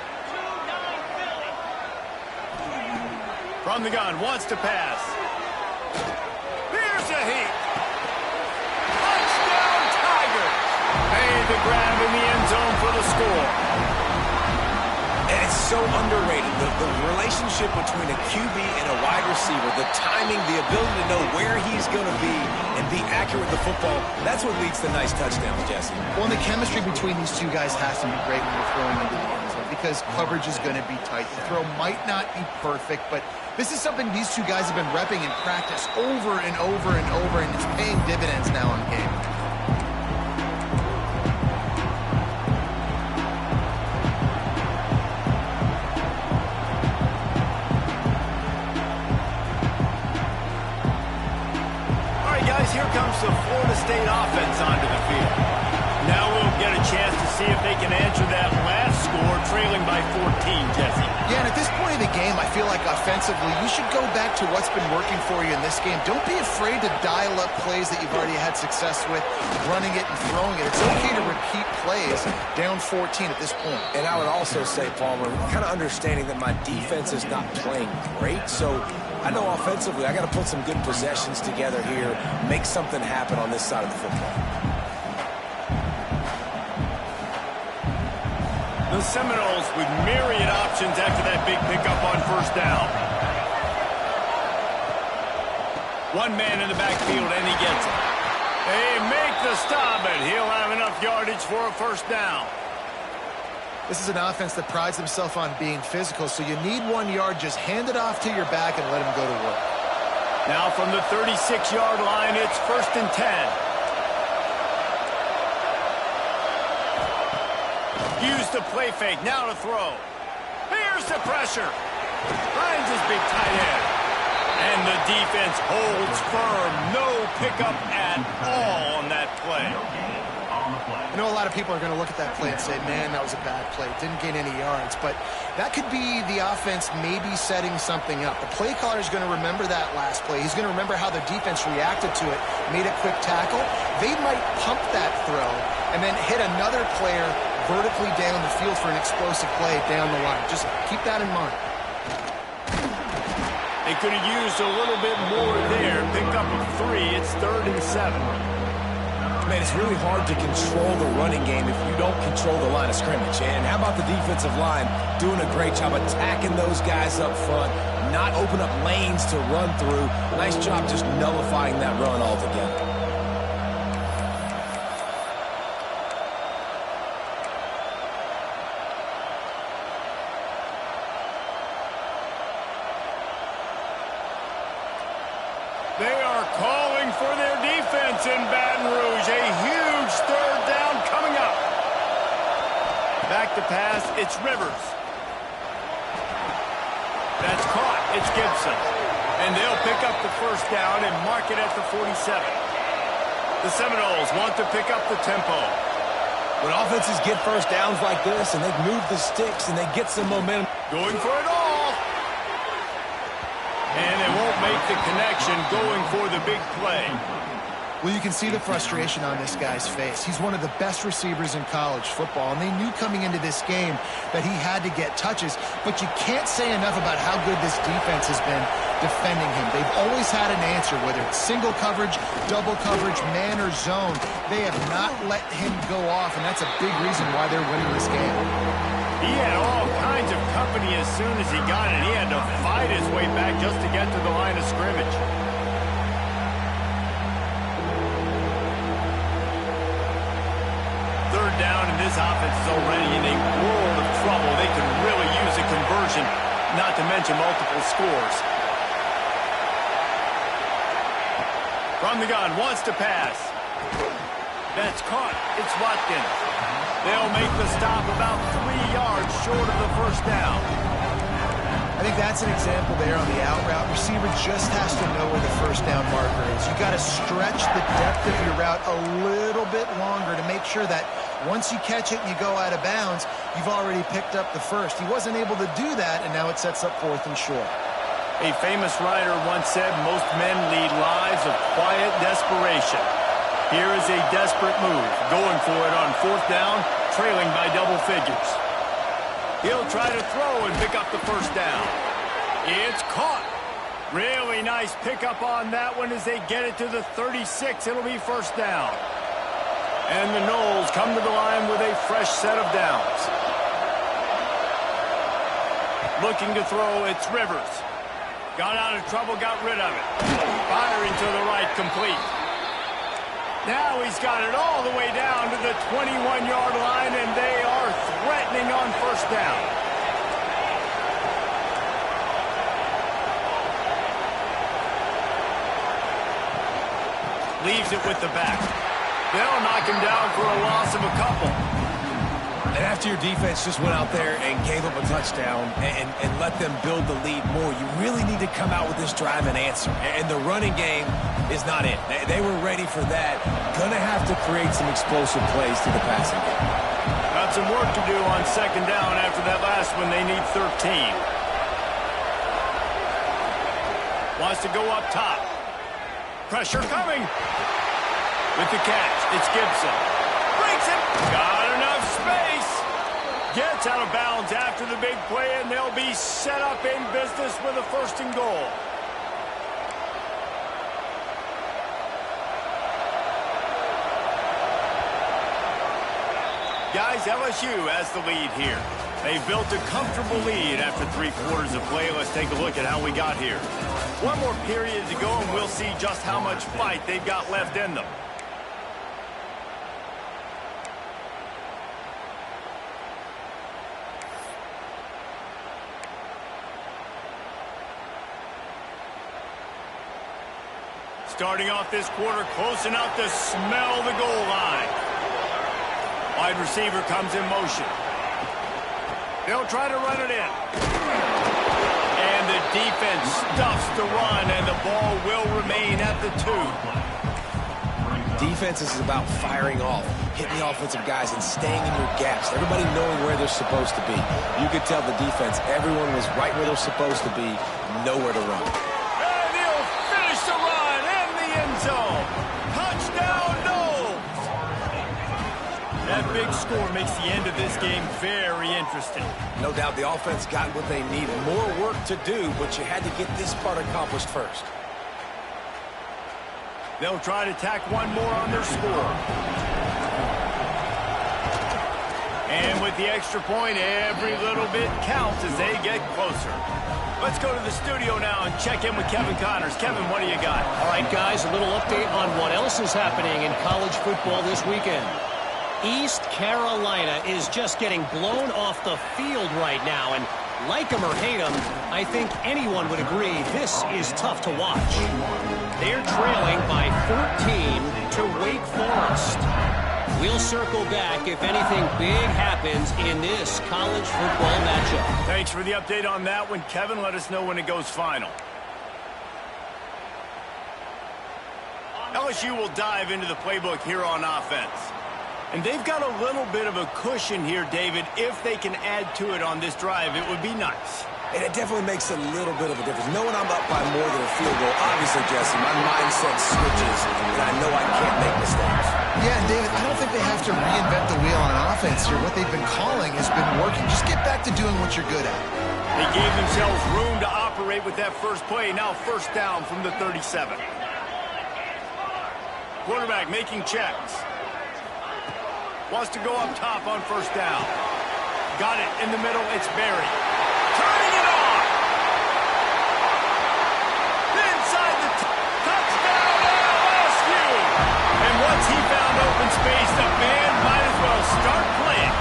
Speaker 1: From the gun, wants to pass. Here's a heat. Touchdown, Tigers. Made the grab in the end zone for the score.
Speaker 3: And it's so underrated. The relationship between a QB and a wide receiver, the timing, the ability to know where he's going to be and be accurate with the football, that's what leads to nice touchdowns, Jesse.
Speaker 2: Well, and the chemistry between these two guys has to be great when you're throwing into the end zone because coverage is going to be tight. The throw might not be perfect, but this is something these two guys have been repping in practice over and over and over, and it's paying dividends now in the game.
Speaker 1: by 14, Jesse.
Speaker 2: Yeah, and at this point of the game, I feel like offensively, you should go back to what's been working for you in this game. Don't be afraid to dial up plays that you've already had success with, running it and throwing it. It's okay to repeat plays down 14 at this point.
Speaker 3: And I would also say, Palmer, kind of understanding that my defense is not playing great, so I know offensively I got to put some good possessions together here, make something happen on this side of the football.
Speaker 1: The Seminoles with myriad options after that big pickup on first down. One man in the backfield, and he gets it. They make the stop, and he'll have enough yardage for a first down.
Speaker 2: This is an offense that prides themselves on being physical, so you need 1 yard. Just hand it off to your back and let him go to work.
Speaker 1: Now from the 36-yard line, it's 1st and 10. Use the play fake, now to throw. Here's the pressure. Finds his big tight end. And the defense holds firm. No pickup at all on that play.
Speaker 2: I know a lot of people are going to look at that play and say, man, that was a bad play. Didn't gain any yards. But that could be the offense maybe setting something up. The play caller is going to remember that last play. He's going to remember how the defense reacted to it, made a quick tackle. They might pump that throw and then hit another player vertically down the field for an explosive play down the line. Just keep that in mind.
Speaker 1: They could have used a little bit more there. Pick up of 3. It's 3rd and 7.
Speaker 3: Man, it's really hard to control the running game if you don't control the line of scrimmage. And how about the defensive line doing a great job attacking those guys up front, not open up lanes to run through. Nice job just nullifying that run altogether.
Speaker 1: They are calling for their defense in Baton Rouge. A huge 3rd down coming up. Back to pass, it's Rivers. That's caught, it's Gibson. And they'll pick up the first down and mark it at the 47. The Seminoles want to pick up the tempo.
Speaker 3: When offenses get first downs like this and they move the sticks and they get some momentum.
Speaker 1: Going for it all. And they won't make the connection, going for the big play.
Speaker 2: Well, you can see the frustration on this guy's face. He's one of the best receivers in college football, and they knew coming into this game that he had to get touches, but you can't say enough about how good this defense has been defending him. They've always had an answer, whether it's single coverage, double coverage, man or zone. They have not let him go off, and that's a big reason why they're winning this game.
Speaker 1: He had all kinds of company as soon as he got it. He had to fight his way back just to get to the line of scrimmage. Third down, and this offense is already in a world of trouble. They can really use a conversion, not to mention multiple scores. From the gun, wants to pass. That's caught. It's Watkins. They'll make the stop about 3 yards short of the first down.
Speaker 2: I think that's an example there on the out route. Receiver just has to know where the first down marker is. You got to stretch the depth of your route a little bit longer to make sure that once you catch it and you go out of bounds, you've already picked up the first. He wasn't able to do that, and now it sets up 4th and short.
Speaker 1: A famous writer once said, most men lead lives of quiet desperation. Here is a desperate move, going for it on 4th down, trailing by double figures. He'll try to throw and pick up the first down. It's caught. Really nice pickup on that one as they get it to the 36. It'll be first down. And the Noles come to the line with a fresh set of downs. Looking to throw, it's Rivers. Got out of trouble, got rid of it. Firing to the right, complete. Now he's got it all the way down to the 21-yard line, and they are threatening on first down. Leaves it with the back. They'll knock him down for a loss of a couple.
Speaker 3: And after your defense just went out there and gave up a touchdown and let them build the lead more, you really need to come out with this drive and answer. And the running game is not it. They were ready for that. Gonna have to create some explosive plays to the passing game.
Speaker 1: A some work to do on second down after that last one. They need 13. Wants to go up top. Pressure coming. With the catch, it's Gibson. Breaks it. Got enough space. Gets out of bounds after the big play, and they'll be set up in business with a 1st and goal. Guys, LSU has the lead here. They've built a comfortable lead after 3 quarters of play. Let's take a look at how we got here. One more period to go, and we'll see just how much fight they've got left in them. Starting off this quarter close enough to smell the goal line. Wide receiver comes in motion. They'll try to run it in. And the defense stuffs the run, and the ball will remain at the 2.
Speaker 3: Defense is about firing off, hitting the offensive guys, and staying in your gaps. Everybody knowing where they're supposed to be. You could tell the defense, everyone was right where they're supposed to be, nowhere to run.
Speaker 1: And he'll finish the run in the end zone. Touchdown, Knowles! That big score makes the end of this game very interesting.
Speaker 3: No doubt the offense got what they needed. More work to do, but you had to get this part accomplished first.
Speaker 1: They'll try to tack one more on their score. And with the extra point, every little bit counts as they get closer. Let's go to the studio now and check in with Kevin Connors. Kevin, what do you got?
Speaker 5: All right, guys, a little update on what else is happening in college football this weekend. East Carolina is just getting blown off the field right now, and like them or hate them, I think anyone would agree this is tough to watch. They're trailing by 14 to Wake Forest. We'll circle back if anything big happens in this college football matchup.
Speaker 1: Thanks for the update on that one, Kevin. Let us know when it goes final. LSU will dive into the playbook here on offense. And they've got a little bit of a cushion here, David. If they can add to it on this drive, it would be nice.
Speaker 3: And it definitely makes a little bit of a difference. Knowing I'm up by more than a field goal, obviously, Jesse, my mindset switches, and I know I can't make mistakes.
Speaker 2: Yeah, and David, I don't think they have to reinvent the wheel on offense here. What they've been calling has been working. Just get back to doing what you're good at.
Speaker 1: They gave themselves room to operate with that first play. Now 1st down from the 37. Quarterback making checks. Wants to go up top on 1st down. Got it in the middle. It's Berry. Turning it off. Inside the touchdown LSU. And once he found open space, the band might as well start playing.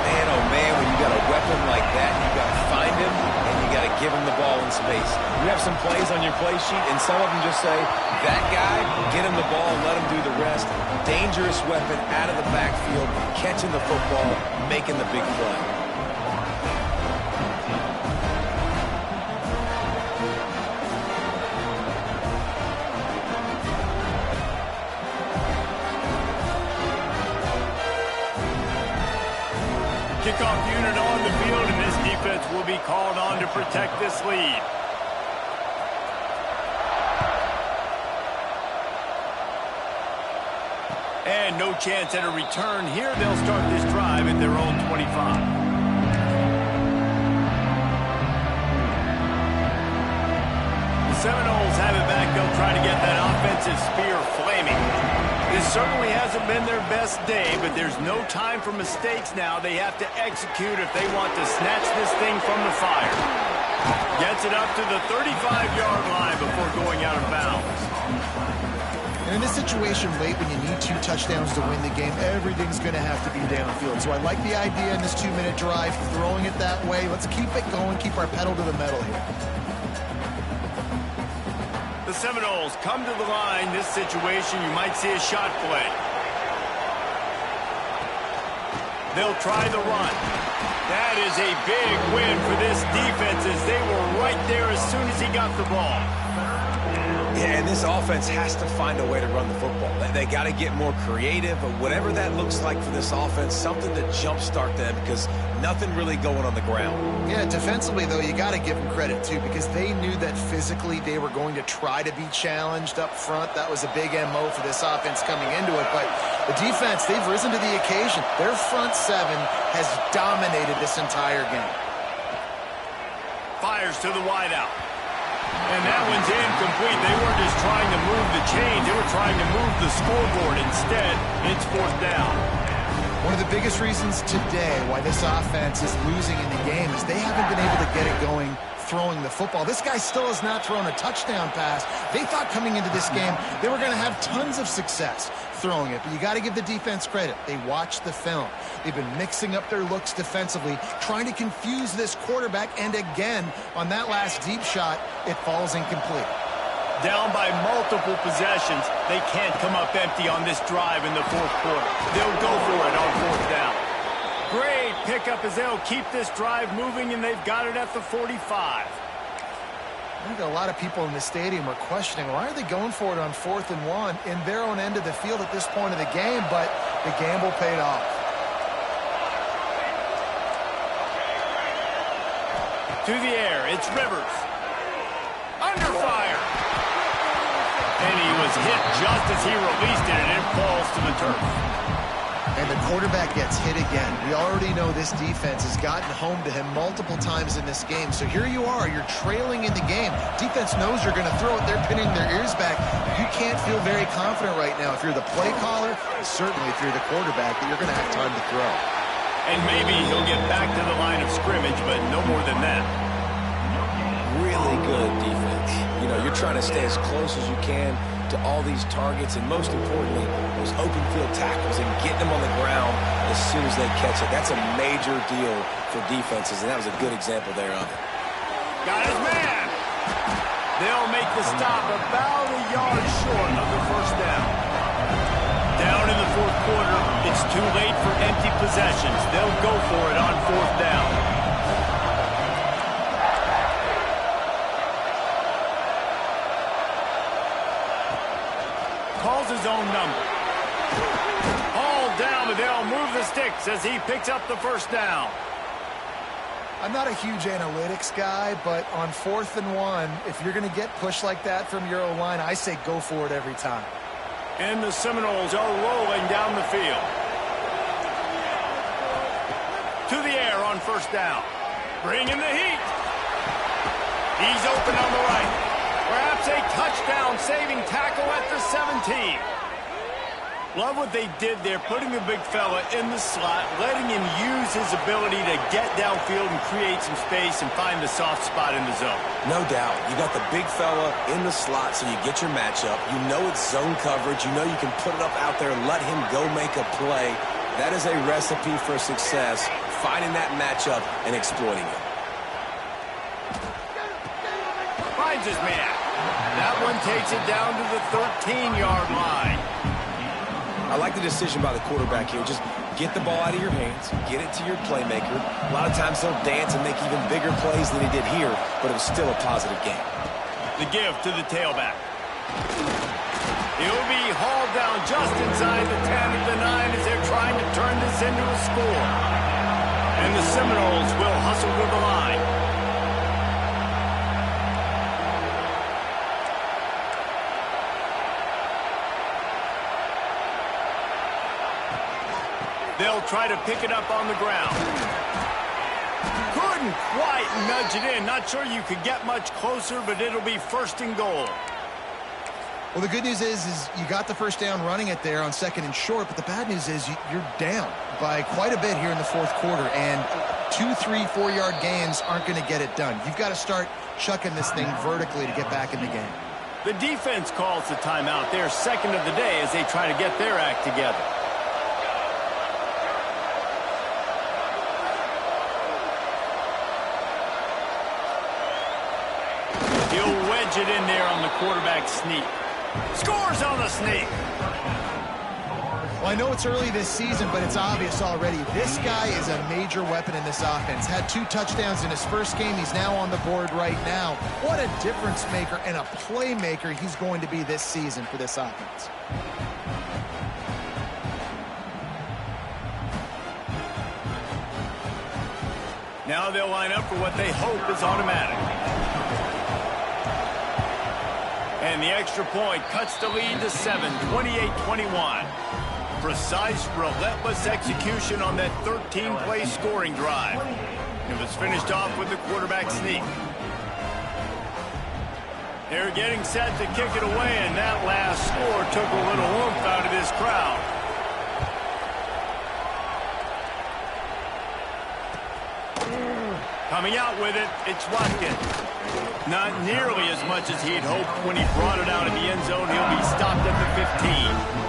Speaker 3: Man, oh man, when you got a weapon like that, you got to find him and you got to give him the ball in space. You have some plays on your play sheet, and some of them just say, that guy, get him the ball, let him do the rest. Dangerous weapon out of the backfield, catching the football, making the big play.
Speaker 1: Kickoff unit on the field, and this defense will be called on to protect this lead. And no chance at a return here. They'll start this drive at their own 25. The Seminoles have it back. They'll try to get that offensive spear flaming. This certainly hasn't been their best day, but there's no time for mistakes now. They have to execute if they want to snatch this thing from the fire. Gets it up to the 35-yard line before going out of bounds.
Speaker 2: And in this situation late when you need 2 touchdowns to win the game, everything's going to have to be downfield. So I like the idea in this 2-minute drive, throwing it that way. Let's keep it going, keep our pedal to the metal here.
Speaker 1: The Seminoles come to the line. This situation, you might see a shot play. They'll try the run. That is a big win for this defense as they were right there as soon as he got the ball.
Speaker 3: Yeah, and this offense has to find a way to run the football. They got to get more creative, but whatever that looks like for this offense, something to jumpstart them because nothing really going on the ground.
Speaker 2: Yeah, defensively, though, you got to give them credit, too, because they knew that physically they were going to try to be challenged up front. That was a big MO for this offense coming into it. But the defense, they've risen to the occasion. Their front seven has dominated this entire game.
Speaker 1: Fires to the wideout. And that one's incomplete. They weren't just trying to move the chains. They were trying to move the scoreboard. Instead, it's 4th down.
Speaker 2: One of the biggest reasons today why this offense is losing in the game is they haven't been able to get it going throwing the football. This guy still has not thrown a touchdown pass. They thought coming into this game they were going to have tons of success throwing it, but you got to give the defense credit. They watched the film. They've been mixing up their looks defensively, trying to confuse this quarterback, and again, on that last deep shot, it falls incomplete.
Speaker 1: Down by multiple possessions, they can't come up empty on this drive in the 4th quarter. They'll go for it on 4th down. Great pickup as they'll keep this drive moving, and they've got it at the 45.
Speaker 2: I think a lot of people in the stadium are questioning, why are they going for it on 4th and 1 in their own end of the field at this point of the game, but the gamble paid off.
Speaker 1: To the air, it's Rivers. Under fire. And he was hit just as he released it, and it falls to the turf.
Speaker 2: And the quarterback gets hit again. We already know this defense has gotten home to him multiple times in this game. So here you are, you're trailing in the game. Defense knows you're going to throw it. They're pinning their ears back. You can't feel very confident right now if you're the play caller, and certainly if you're the quarterback, that you're going to have time to throw.
Speaker 1: And maybe he'll get back to the line of scrimmage, but no more than that.
Speaker 3: Really good defense. You know, you're trying to stay as close as you can to all these targets, and most importantly, those open field tackles and getting them on the ground as soon as they catch it. That's a major deal for defenses, and that was a good example there of it.
Speaker 1: Got his man. They'll make the stop about a yard short of the 1st down. Down in the 4th quarter, it's too late for empty possessions. They'll go for it on 4th down. Calls his own number. All down, but they'll move the sticks as he picks up the 1st down.
Speaker 2: I'm not a huge analytics guy, but on 4th and 1, if you're going to get pushed like that from your O-line, I say go for it every time.
Speaker 1: And the Seminoles are rolling down the field. To the air on 1st down. Bringing the heat. He's open on the right. Perhaps a touchdown-saving tackle at the 17. Love what they did there, putting the big fella in the slot, letting him use his ability to get downfield and create some space and find the soft spot in the zone.
Speaker 3: No doubt. You got the big fella in the slot, so you get your matchup. You know it's zone coverage. You know you can put it up out there and let him go make a play. That is a recipe for success, finding that matchup and exploiting it.
Speaker 1: Finds his man. That one takes it down to the 13-yard line.
Speaker 3: I like the decision by the quarterback here. Just get the ball out of your hands, get it to your playmaker. A lot of times they'll dance and make even bigger plays than he did here, but it was still a positive game.
Speaker 1: The give to the tailback. He'll be hauled down just inside the 10 at the 9 as they're trying to turn this into a score. And the Seminoles will hustle to the line. They'll try to pick it up on the ground. Couldn't quite nudge it in. Not sure you could get much closer, but it'll be 1st and goal.
Speaker 2: Well, the good news is you got the 1st down running it there on 2nd and short, but the bad news is you're down by quite a bit here in the 4th quarter, and 2, 3, 4-yard gains aren't going to get it done. You've got to start chucking this thing vertically to get back in the game.
Speaker 1: The defense calls the timeout. They're 2nd of the day as they try to get their act together. He'll wedge it in there on the quarterback sneak. Scores on the sneak.
Speaker 2: Well, I know it's early this season, but it's obvious already. This guy is a major weapon in this offense. Had 2 touchdowns in his first game. He's now on the board right now. What a difference maker and a playmaker he's going to be this season for this offense.
Speaker 1: Now they'll line up for what they hope is automatic. And the extra point cuts the lead to 7, 28-21. Precise, relentless execution on that 13-play scoring drive. It was finished off with the quarterback sneak. They're getting set to kick it away, and that last score took a little oomph out of this crowd. Coming out with it, it's Watkins. Not nearly as much as he'd hoped when he brought it out of the end zone. He'll be stopped at the 15.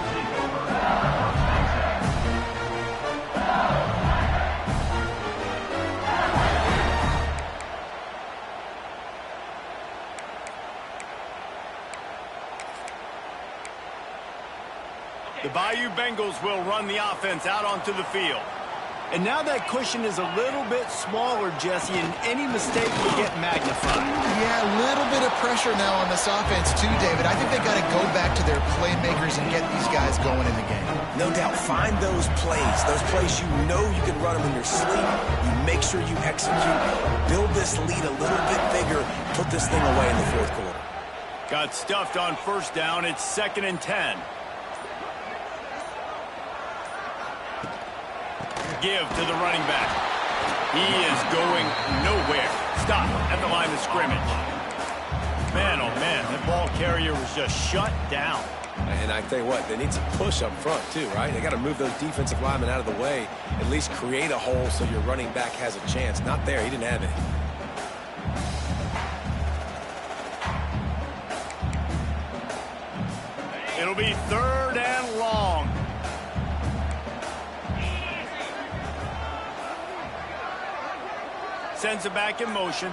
Speaker 1: The Bayou Bengals will run the offense out onto the field. And now that cushion is a little bit smaller, Jesse, and any mistake will get magnified.
Speaker 2: Yeah, a little bit of pressure now on this offense too, David. I think they got to go back to their playmakers and get these guys going in the game.
Speaker 3: No doubt, find those plays you know you can run them in your sleep. You make sure you execute. Build this lead a little bit bigger. Put this thing away in the fourth quarter.
Speaker 1: Got stuffed on first down. It's 2nd and 10. Give to the running back. He is going nowhere. Stop at the line of scrimmage. Man, oh man, that ball carrier was just shut down.
Speaker 3: And I tell you what, they need some push up front too, right? They got to move those defensive linemen out of the way, at least create a hole so your running back has a chance. Not there, he didn't have any.
Speaker 1: It'll be 3rd and long. Sends it back in motion.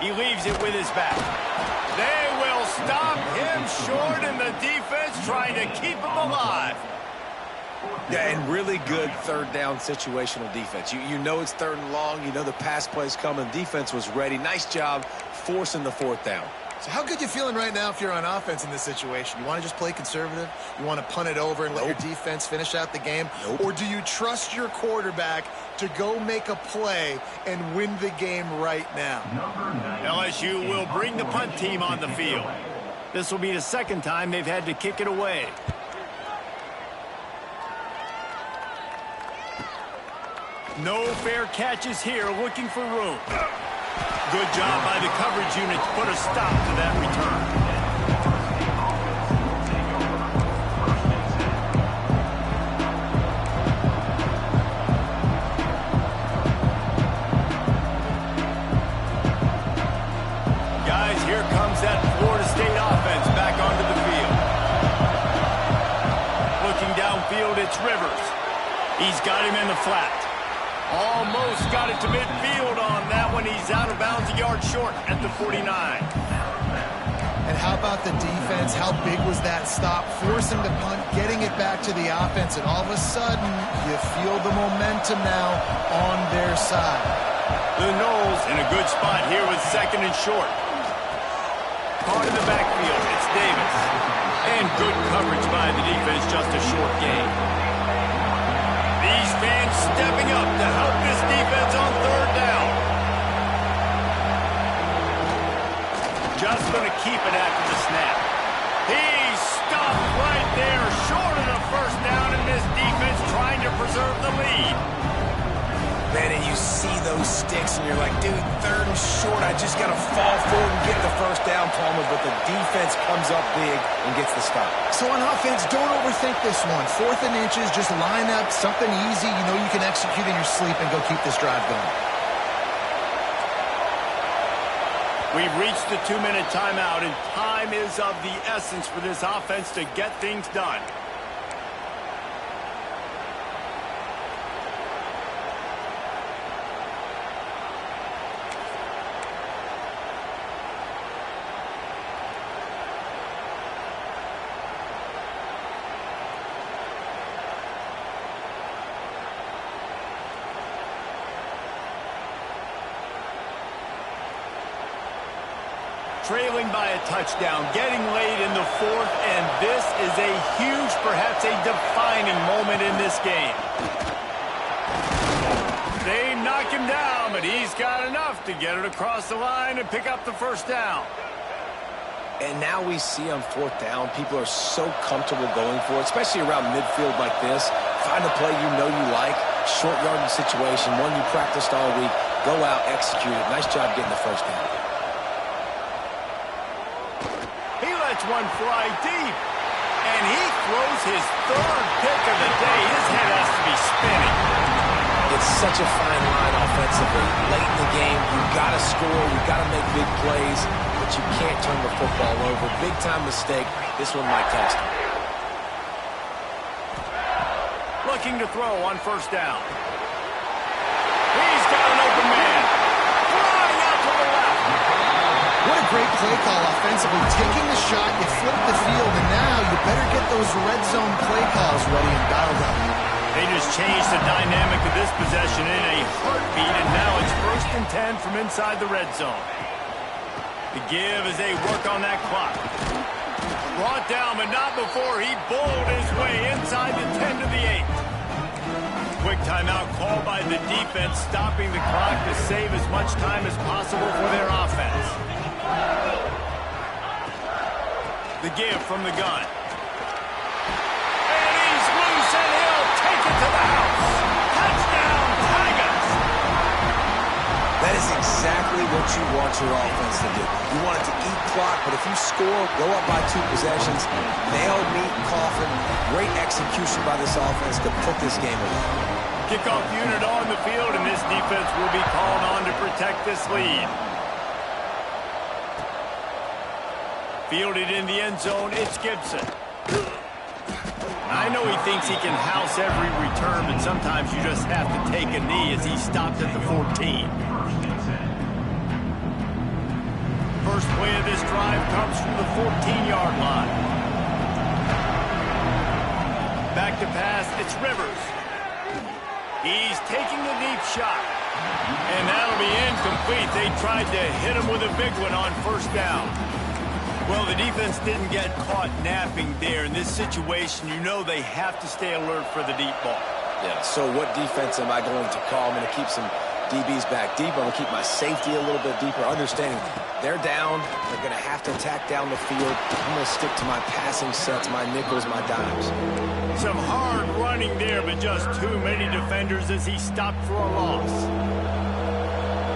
Speaker 1: He leaves it with his back. They will stop him short, and the defense trying to keep him alive.
Speaker 3: Yeah, and really good 3rd down situational defense. You know it's 3rd and long. You know the pass play's coming. Defense was ready. Nice job forcing the 4th down.
Speaker 2: So how good you feeling right now if you're on offense in this situation? You want to just play conservative? You want to punt it over and let your defense finish out the game? Or do you trust your quarterback to go make a play and win the game right now?
Speaker 1: LSU will bring the punt team on the field. This will be the 2nd time they've had to kick it away. No fair catches here, looking for room. Good job by the coverage unit to put a stop to that return. Guys, here comes that Florida State offense back onto the field. Looking downfield, it's Rivers. He's got him in the flat. Almost got it to midfield on that one. He's out of bounds a yard short at the 49.
Speaker 2: And how about the defense? How big was that stop? Forcing the punt, getting it back to the offense, and all of a sudden, you feel the momentum now on their side.
Speaker 1: The Noles in a good spot here with 2nd and short. Caught in the backfield, it's Davis. And good coverage by the defense, just a short gain. These fans stepping up to help this defense on 3rd down. Just going to keep it after the snap. He's stopped right there, short of the 1st down, and this defense trying to preserve the lead.
Speaker 3: Man, and you see those sticks, and you're like, dude, 3rd and short. I just got to fall forward and get the 1st down, Palmer, but the defense comes up big and gets the stop.
Speaker 2: So on offense, don't overthink this one. 4th and inches, just line up, something easy. You know you can execute in your sleep and go keep this drive going.
Speaker 1: We've reached the 2-minute timeout, and time is of the essence for this offense to get things done. trailing by a touchdown, getting late in the fourth, and this is a huge, perhaps a defining moment in this game. They knock him down, but he's got enough to get it across the line and pick up the first down.
Speaker 3: And now we see on fourth down, people are so comfortable going for it, especially around midfield like this. Find a play you know you like, short yardage situation, one you practiced all week. Go out, execute it. Nice job getting the first down.
Speaker 1: He lets one fly deep, and he throws his third pick of the day. His head has to be spinning.
Speaker 3: It's such a fine line offensively. Late in the game, you've got to score, you've got to make big plays, but you can't turn the football over. Big-time mistake. This one might cost him.
Speaker 1: Looking to throw on first down. He's got an open man. Flying out to the left.
Speaker 2: What a great play call offensively. Taking the shot, you flip the field, and now you better get those red zone play calls ready and dialed up.
Speaker 1: They just changed the dynamic of this possession in a heartbeat, and now it's 1st and 10 from inside the red zone. The give as they work on that clock. Brought down, but not before he bowled his way inside the 10 to the 8. Quick timeout called by the defense, stopping the clock to save as much time as possible for their offense. The give from the gun. And he's loose, and he'll take it to the house. Touchdown, Tigers!
Speaker 3: That is exactly what you want your offense to do. You want it to eat clock, but if you score, go up by 2 possessions, nail, meet, coffin. Great execution by this offense to put this game away.
Speaker 1: Kickoff unit on the field, and this defense will be called on to protect this lead. Fielded in the end zone, it's Gibson. I know he thinks he can house every return, but sometimes you just have to take a knee as he stopped at the 14. First play of this drive comes from the 14-yard line. Back to pass, it's Rivers. He's taking the deep shot. And that'll be incomplete. They tried to hit him with a big one on first down. Well, the defense didn't get caught napping there. In this situation, you know they have to stay alert for the deep ball.
Speaker 3: Yeah, so what defense am I going to call? I'm going to keep some DBs back deep. I'm going to keep my safety a little bit deeper, understanding they're down. They're going to have to attack down the field. I'm going to stick to my passing sets, my nickels, my dimes.
Speaker 1: Some hard running there, but just too many defenders as he stopped for a loss.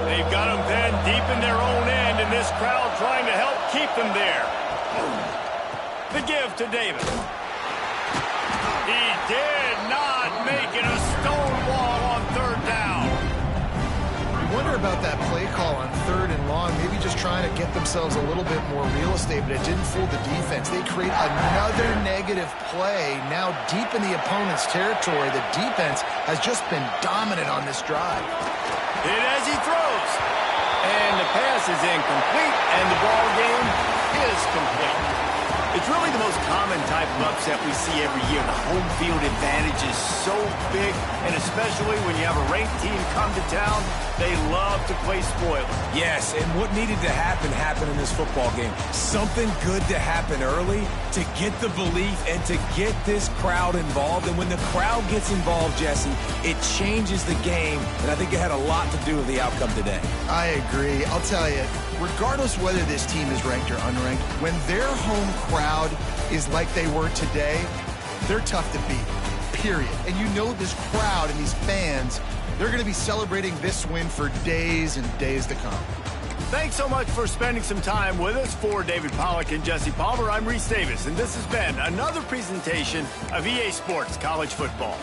Speaker 1: They've got him pinned deep in their own end, and this crowd trying to help keep them there. The give to Davis. He did not make it a stone wall on third down.
Speaker 2: You wonder about that play call on 3rd and long, maybe just trying to get themselves a little bit more real estate, but it didn't fool the defense. They create another negative play now deep in the opponent's territory. The defense has just been dominant on this drive.
Speaker 1: Hit as he throws. And the pass is incomplete, and the ball game is complete. It's really the most common type of upset we see every year. The home field advantage is so big, and especially when you have a ranked team come to town, they love to play spoiler.
Speaker 3: Yes, and what needed to happen happened in this football game. Something good to happen early to get the belief and to get this crowd involved. And when the crowd gets involved, Jesse, it changes the game, and I think it had a lot to do with the outcome today.
Speaker 2: I agree. I'll tell you, regardless whether this team is ranked or unranked, when their home crowd is like they were today, they're tough to beat, period. And you know this crowd and these fans, they're going to be celebrating this win for days and days to come.
Speaker 1: Thanks so much for spending some time with us. For David Pollack and Jesse Palmer, I'm Reese Davis, and this has been another presentation of EA Sports College Football.